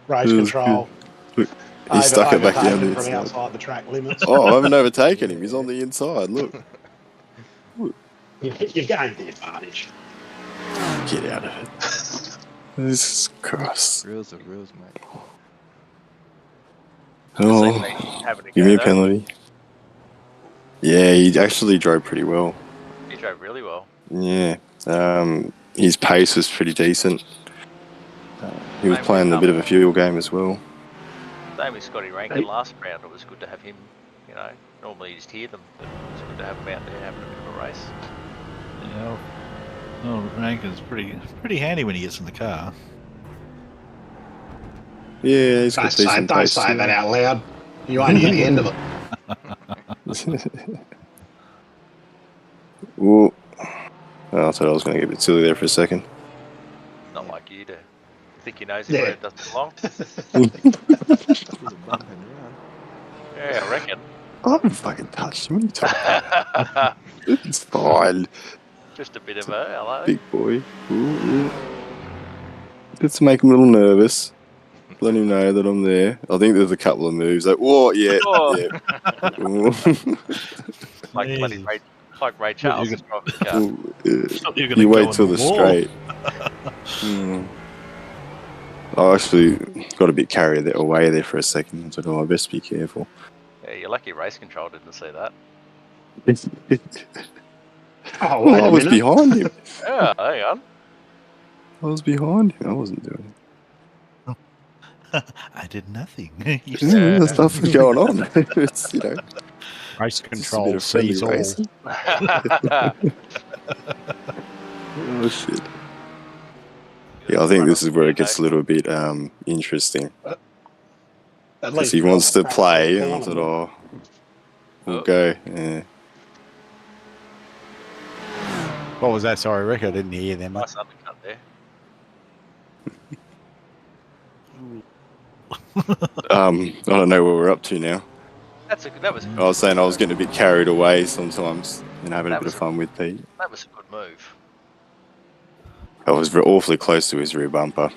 race It was control. Look, he stuck it back down to the from inside. outside the track limits. Oh, I haven't overtaken him. He's on the inside. Look. You've gained the advantage. Get out of it. Jesus Christ. Rules are rules, mate. Oh, Having a give go, me a though. penalty. Yeah, he actually drove pretty well. He drove really well. Yeah. His pace was pretty decent. He was Same playing with, a bit of a fuel game as well. Same with Scotty Rankin last round. It was good to have him, you know. Normally you just hear them, but it was good to have him out there having a bit of a race. Yeah. Oh, Rankin's pretty handy when he gets in the car. Yeah, he's got Don't say, decent don't pace. say that out loud. You won't hear the end of it. Ooh. Oh, I thought I was going to get a bit silly there for a second. Not like you to think your nose in where it doesn't belong. He's a bump and run. Yeah, I reckon. I haven't fucking touched him. What are you talking about? It's fine. Just a bit of a hello. Big boy. Ooh. Let's make him a little nervous. Let him know that I'm there. I think there's a couple of moves. Like, whoa, yeah, Oh. yeah. Ooh. Like bloody Ray Charles is driving the car. Ooh, Thought you were gonna you go wait on till the the wall. straight. I actually got a bit carried away there for a second. I said, oh, I best be careful. Yeah, you're lucky race control didn't see that. Oh, Well, wait I a was minute. behind him. Yeah, hang on. I was behind him. I wasn't doing it. I did nothing. Yeah, stuff was going on. It's, you know, Race just a bit control of friendly sees all. racing. Oh, shit. Yeah, I think this is where it gets a little bit interesting. At Because least he wants to Ronald play, Pratt's and I thought, corner. oh, we'll go. Yeah. What was that? Sorry, Rick, I didn't hear them. Nice undercut there. I don't know where we're up to now. That was I was saying I was getting a bit carried away sometimes and having a That bit was of fun with Pete. that was a good move. I was awfully close to his rear bumper.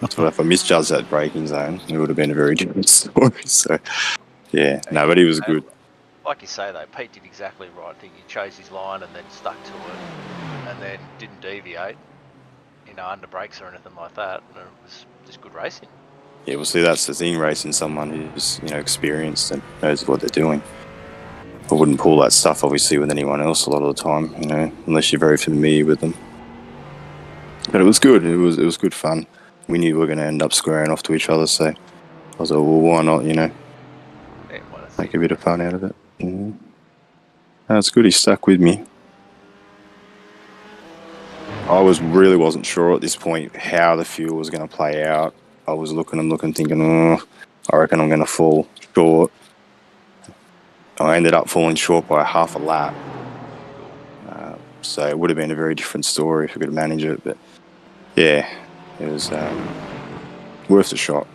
So if I misjudged that braking zone, it would have been a very different story. So, yeah, no, but he was good. Like you say though, Pete did exactly the right thing. He chose his line and then stuck to it, and then didn't deviate, you know, under brakes or anything like that. And it was just good racing. Yeah, well, see, that's the thing, racing someone who's, you know, experienced and knows what they're doing. I wouldn't pull that stuff, obviously, with anyone else a lot of the time, you know, unless you're very familiar with them. But it was good. It was good fun. We knew we were going to end up squaring off to each other, so I was like, well, why not, you know, Yeah, well, make a bit of fun out of it. No, it's good. He stuck with me. I really wasn't sure at this point how the fuel was going to play out. I was looking, thinking, oh, I reckon I'm going to fall short. I ended up falling short by half a lap. So it would have been a very different story if we could manage it. But yeah, it was worth a shot.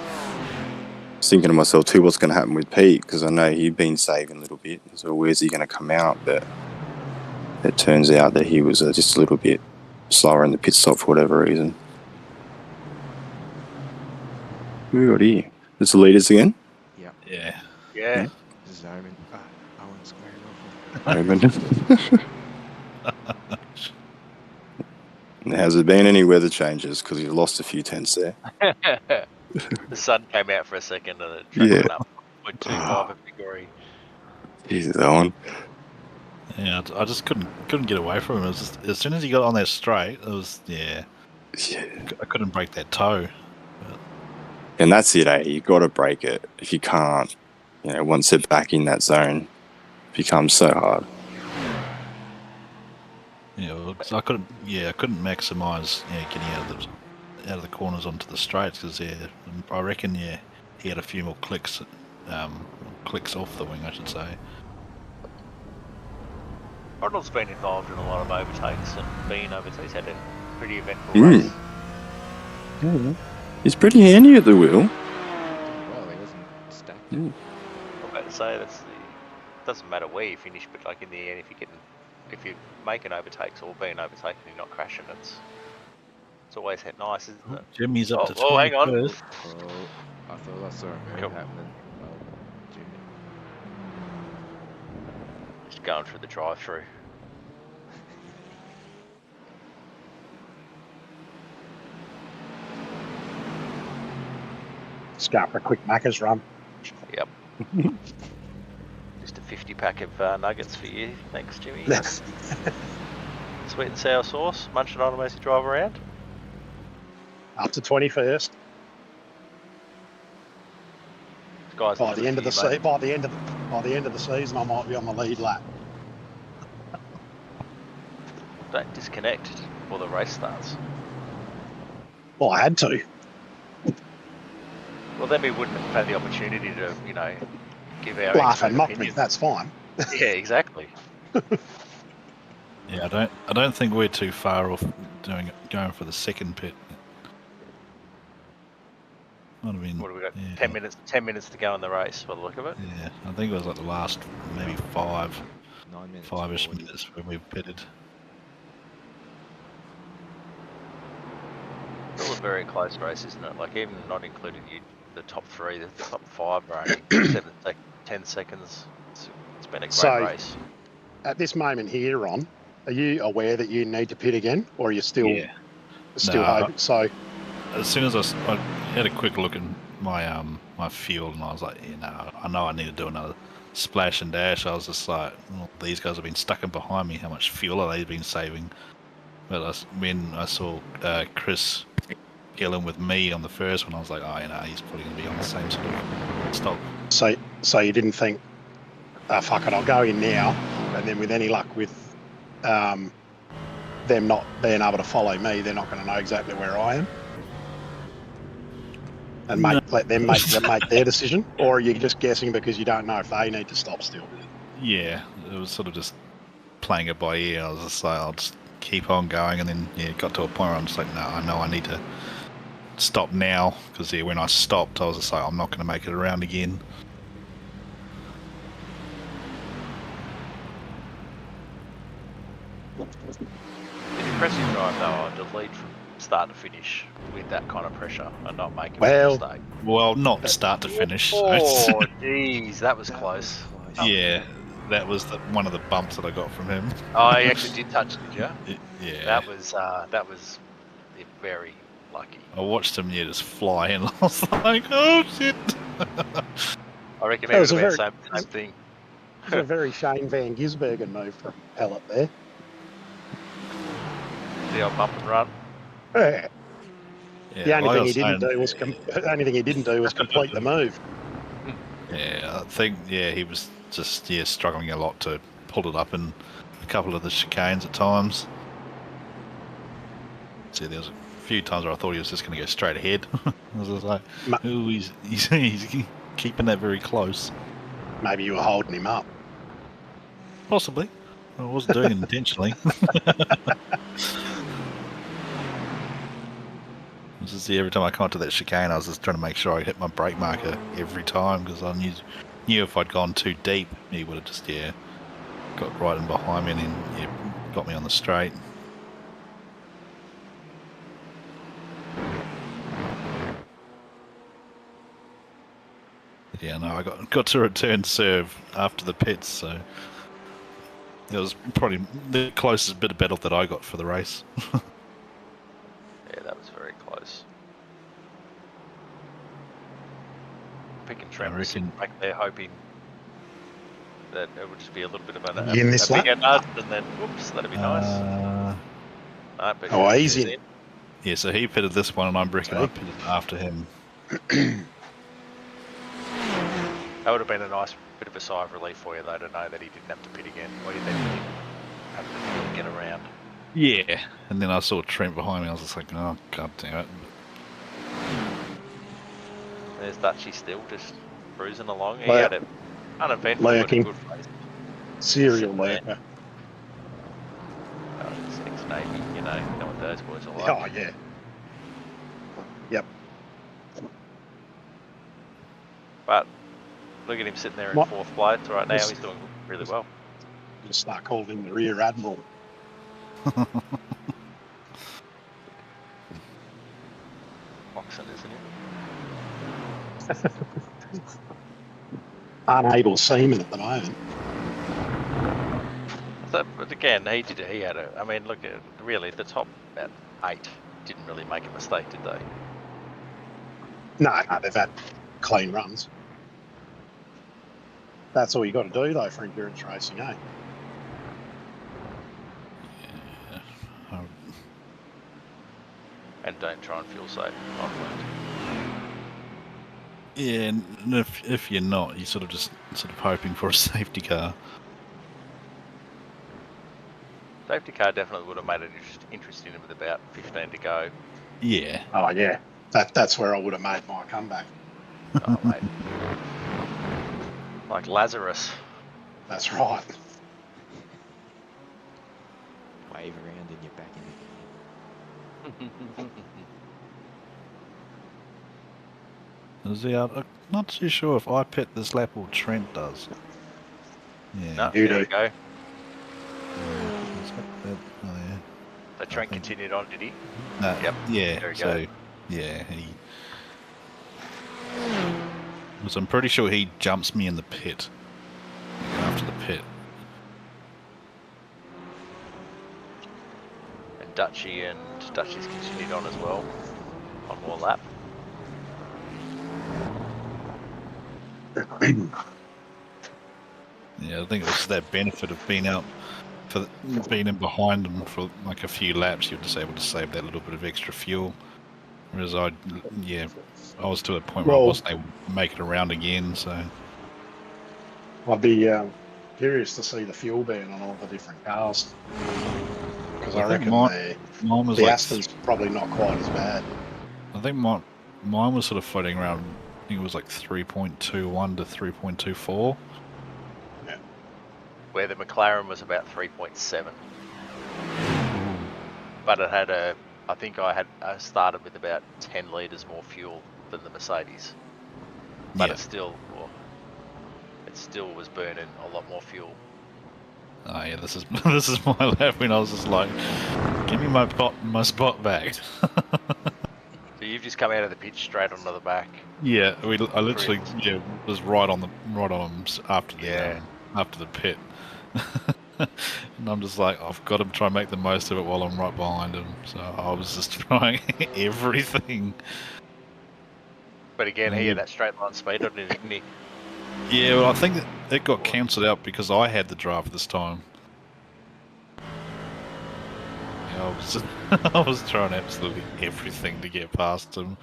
I was thinking to myself too, what's going to happen with Pete? Because I know he'd been saving a little bit. So where's he going to come out? But it turns out that he was just a little bit slower in the pit stop for whatever reason. Who we got here? It's the leaders again? Yeah. Yeah. This is Omen. Owen's squaring off. Omen. Has there been any weather changes? Because he lost a few tenths there. The sun came out for a second and it went up 0.25 a degree. Jesus, Owen. Yeah, I just couldn't get away from him. It was just, as soon as he got on that straight, it was I couldn't break that toe. And that's it, eh? You got to break it. If you can't, once they're back in that zone, it becomes so hard. Yeah, well, I couldn't maximise getting out of the corners onto the straights because I reckon he had a few more clicks off the wing, I should say. Ronald's been involved in a lot of overtakes and he's had a pretty eventful race. Yeah. He's pretty handy at the wheel. Well, he wasn't stacked. I'm about to say it doesn't matter where you finish, but like in the end, if you're making overtakes or being overtaken, you're not crashing. It's always nice, isn't it? Jimmy's up to 21st. Oh, hang on. Oh, I thought I saw a move happening. Well, Jimmy. Just going through the drive-through. Let's go for a quick Macca's run. Yep. Just a 50-pack of nuggets for you. Thanks, Jimmy. Sweet and sour sauce. Munch it on them as you drive around. Up to 21st. Guys, By the end of the season, I might be on the lead lap. Don't disconnect before the race starts. Well, I had to. Well, then we wouldn't have had the opportunity to, give our Laugh expert and mock me. opinion. That's fine. Yeah, exactly. Yeah, I don't think we're too far off going for the second pit. Might have been, What have we got? yeah. 10 minutes to go in the race by the look of it. Yeah, I think it was like the last maybe 9 minutes. 5-ish 40. minutes when we pitted. Still a very close race, isn't it? Like, even not including the top three, the top five are only 10 seconds. It's been a great race. At this moment here, Ron, are you aware that you need to pit again, or are you still hoping? So, as soon as I had a quick look at my my fuel, and I was like, I know I need to do another splash and dash. I was just like, well, these guys have been stuck in behind me. How much fuel are they been saving? But when I saw Chris Gillen with me on the first one, I was like, he's probably going to be on the same sort of stop. So you didn't think, fuck it, I'll go in now, and then with any luck with them not being able to follow me, they're not going to know exactly where I am, and let them make their decision, or are you just guessing because you don't know if they need to stop still? Yeah, it was sort of just playing it by ear. I was just like, I'll just keep on going, and then it got to a point where I'm just like, no, I know I need to stop now, because when I stopped, I was just like, I'm not going to make it around again. It's impressive drive though, to lead from start to finish with that kind of pressure and not making a mistake. Well, not start to finish. Oh, jeez, that was close. Yeah, that was one of the bumps that I got from him. Oh, he actually did touch, did you? Yeah. That was very lucky. I watched him just fly in. I was like, oh shit. I reckon it was the same thing. It was a very Shane Van Gisbergen move for Pellet there. The old bump and run. Yeah. Yeah, The only thing he didn't do was complete the move. Yeah, I think he was just struggling a lot to pull it up in a couple of the chicanes at times. See, there was a few times where I thought he was just going to go straight ahead. I was just like, ooh, he's keeping that very close. Maybe you were holding him up. Possibly. I wasn't doing it intentionally. Every time I come to that chicane, I was just trying to make sure I hit my brake marker every time because I knew if I'd gone too deep, he would have just got right in behind me and then got me on the straight. Yeah, no, I got to return serve after the pits, so it was probably the closest bit of battle that I got for the race. Yeah, that was very close. Pick and Trent was sitting back there hoping that it would just be a little bit of a bigger nudge, and then whoops, that'd be nice. No, but easy. Yeah, so he pitted this one, and I reckon I pitted after him. That would have been a nice bit of a sigh of relief for you, though, to know that he didn't have to pit again, or he didn't have to get around. Yeah, and then I saw Trent behind me. I was just like, oh, god damn it. There's Dutchy still just cruising along. He had an uneventful but a good race. Serial lurker. Oh, he's ex-Navy, you know what those boys are like. Oh, yeah. Yep. But look at him sitting there in 4th place right now. He's doing really well. Just start calling him the Rear Admiral. Oxen, isn't it? Unable seaman at the moment. But again, he had a. I mean, look at really the top about 8 didn't really make a mistake, did they? No, they've had clean runs. That's all you got to do, though, for endurance racing, eh? Yeah. And don't try and fuel safe. I've learned. Yeah, and if you're not, you're sort of hoping for a safety car. Safety car definitely would have made it interesting with about 15 to go. Yeah. Oh, yeah. That's where I would have made my comeback. Oh, mate. Like Lazarus. That's right. Wave around and you're back in the game. I'm not too sure if I pit this lap or Trent does. Yeah. No, You there do. we go. Oh, yeah. So Trent continued on, did he? No, Yep. Yeah. There we So, go. yeah, because I'm pretty sure he jumps me in the pit after the pit. And Dutchy's continued on as well. One more lap. Yeah, I think it was that benefit of being in behind them for like a few laps. You're just able to save that little bit of extra fuel. Whereas I was to a point where I wasn't able to make it around again. So I'd be curious to see the fuel burn on all the different cars. Because I reckon mine was the like, Aston's probably not quite as bad. I think mine was sort of floating around. I think it was like 3.21 to 3.24. Yeah. Where the McLaren was about 3.7. But it had I think I started with about 10 litres more fuel than the Mercedes. But it still was burning a lot more fuel. Oh yeah, this is my lap when I was just like, give me my spot back. So you've just come out of the pitch straight onto the back. Yeah, I literally was right on him after the pit. And I'm just like, I've got to try and make the most of it while I'm right behind him. So I was just trying everything. But again, he had that straight line speed, didn't he? Yeah, well, I think that it got cancelled out because I had the drive this time. Yeah, I was trying absolutely everything to get past him.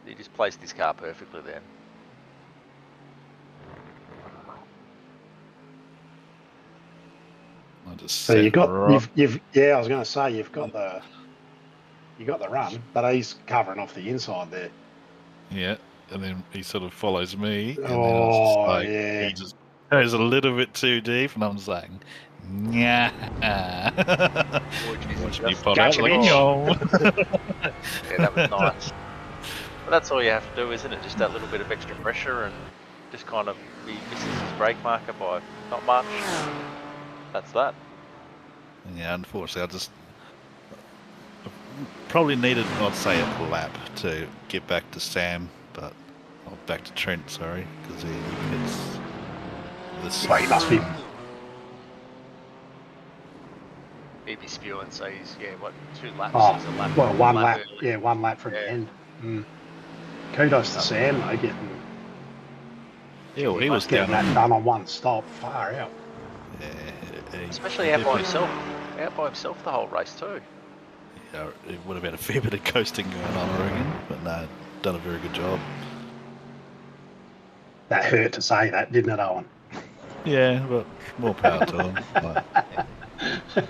He just placed his car perfectly then. So I was going to say you've got you got the run, but he's covering off the inside there. Yeah, and then he sort of follows me, and then I was Oh, just like, yeah. he just goes a little bit too deep, and I'm just like, yeah. Watch me pop out Gotcha, like, bitch. yo. Yeah, that was nice. But that's all you have to do, isn't it? Just that little bit of extra pressure and just kind of, he misses his brake marker by not much. That's that. Yeah, unfortunately, I just probably needed, I'd say, a lap to get back to Sam, but back to Trent, sorry, because he hits this. Well, he must be. He'd be spewing, so he's, 2 laps. Oh, He's a lap, well, one lap. early. Yeah, 1 lap from the Yeah. end. Kudos to Sam, though, getting Yeah, well, he was getting down that done on one stop. Far out. Especially out by himself. Out by himself the whole race too. Yeah, it would have been a fair bit of coasting going on, I reckon, but no, done a very good job. That hurt to say that, didn't it, Owen? Yeah, but more power to him. Like,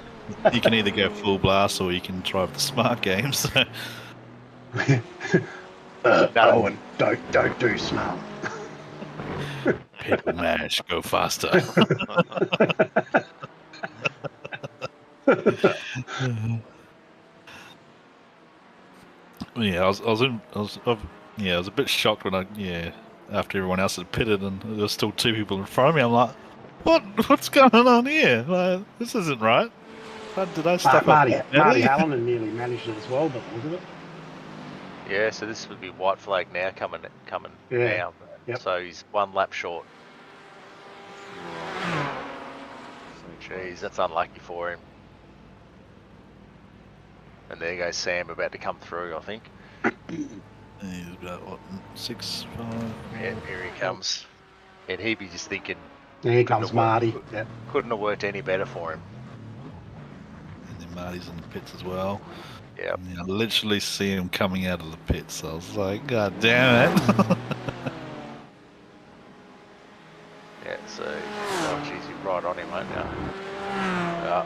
you can either go full blast or you can try with the smart games. Owen, don't do smart. People mash, go faster. Yeah, I was a bit shocked when after everyone else had pitted and there was still 2 people in front of me. I'm like, what's going on here? Like, this isn't right. Did I stuff Marty up? Marty Allen nearly managed it as well, but look at it. Yeah, so this would be white flag now coming Yeah. down. Yep. So he's 1 lap short. Jeez, that's unlucky for him. And there goes Sam about to come through, I think. He's about 6, 5. Yeah, here he comes. And he'd be just thinking, Here comes Marty. Yep. couldn't have worked any better for him. And then Marty's in the pits as well. Yeah. I literally see him coming out of the pits. I was like, God damn it. Yeah, so, oh jeez, you're right on him, aren't you? Yeah.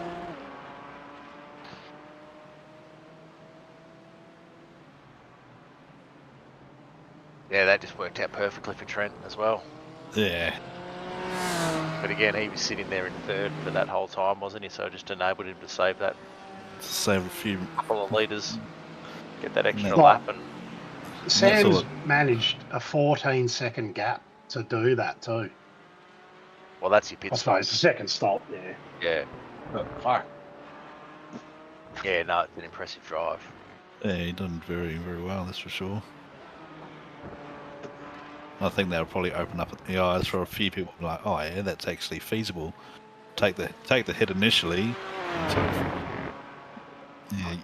Yeah, that just worked out perfectly for Trent as well. Yeah. But again, he was sitting there in 3rd for that whole time, wasn't he? So it just enabled him to save that To save a few. couple of litres, get that extra Yeah. lap, and Sam's managed a 14-second gap to do that too. well, that's your I pit stop. suppose the second stop, yeah. Yeah, But fuck. yeah, no, it's an impressive drive. Yeah, he done very, very well, that's for sure. I think that'll probably open up the eyes for a few people like, oh yeah, that's actually feasible. Take the hit initially and sort of,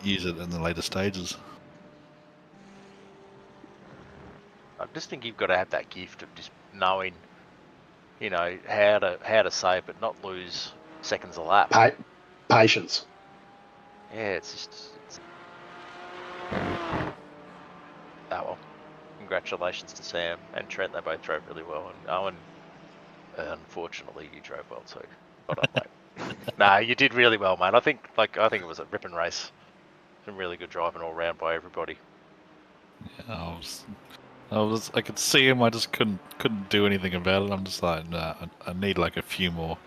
use it in the later stages. I just think you've got to have that gift of just knowing, how to save but not lose seconds a lap. Patience. Yeah, it's oh well. Congratulations to Sam and Trent. They both drove really well, and Owen, unfortunately, you drove well too. Well done, mate. Nah, you did really well, mate. I think it was a ripping race. Some really good driving all round by everybody. Yeah, I could see him. I just couldn't do anything about it. I'm just like, nah, I need like a few more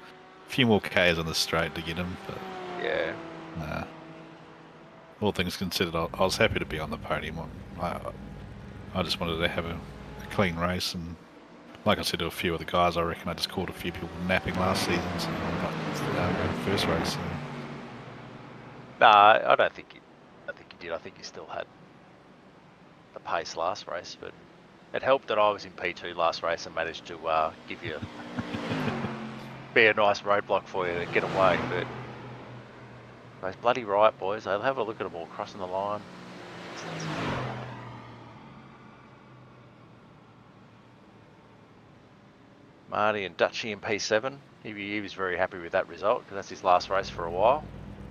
Ks on the straight to get him. But Yeah. nah. All things considered, I was happy to be on the podium. I just wanted to have a clean race, and like I said to a few of the guys, I reckon I just caught a few people napping last season, so first race. So. Nah, I don't think you did. I think you still had the pace last race, but it helped that I was in P2 last race and managed to give you be a nice roadblock for you to get away. But those bloody right boys, they'll have a look at them all crossing the line. Marty and Dutchy in P7. He was very happy with that result because that's his last race for a while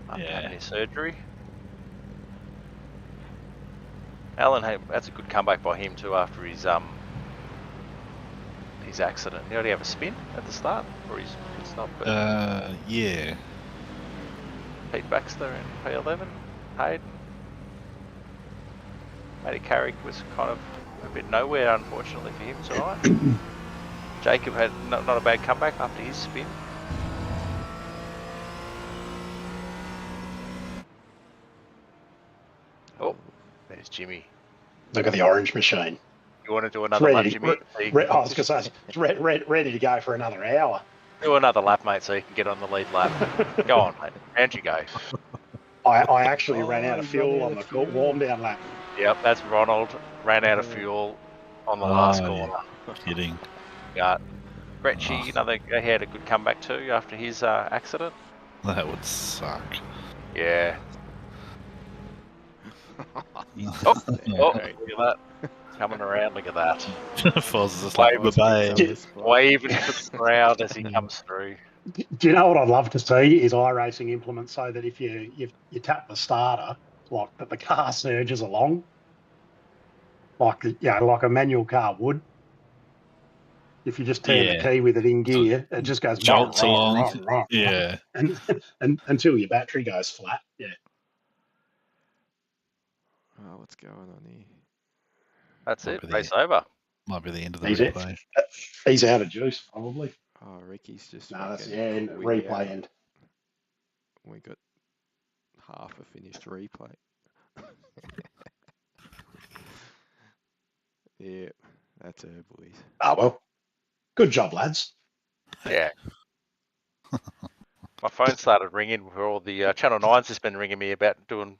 after having his surgery. Alan, that's a good comeback by him too after his accident. Did he have a spin at the start or his pit stop? Yeah. Pete Baxter in P11, Hayden. Matty Carrick was kind of a bit nowhere, unfortunately for him tonight. Jacob had not a bad comeback after his spin. Oh, there's Jimmy. Look at the orange machine. You want to do another lap, Jimmy? I was going to say, it's ready to go for another hour. Do another lap, mate, so you can get on the lead lap. Go on, mate. Round you go. I actually ran out of fuel on the warm down lap. Yep, that's Ronald. Ran out of fuel on the last corner. Kidding. Yeah. Gretschy, he had a good comeback too after his accident. That would suck. Yeah. Oh, look at that. Coming around, look at that. Foz is just like, bye-bye. Waving to the crowd as he comes through. Do you know what I'd love to see is iRacing implement so that if you tap the starter, like that the car surges along, like like a manual car would. If you just turn the key with it in gear, it just goes jolts along. Yeah. And until your battery goes flat. Yeah. Oh, what's going on here? That's it. Race over. Might be the end of the replay. He's out of juice, probably. Oh, Ricky's just. No, that's the end. Replay end. We got half a finished replay. Yeah, that's her, boys. Oh, well. Good job, lads. Yeah. My phone started ringing for all the Channel 9's just been ringing me about doing,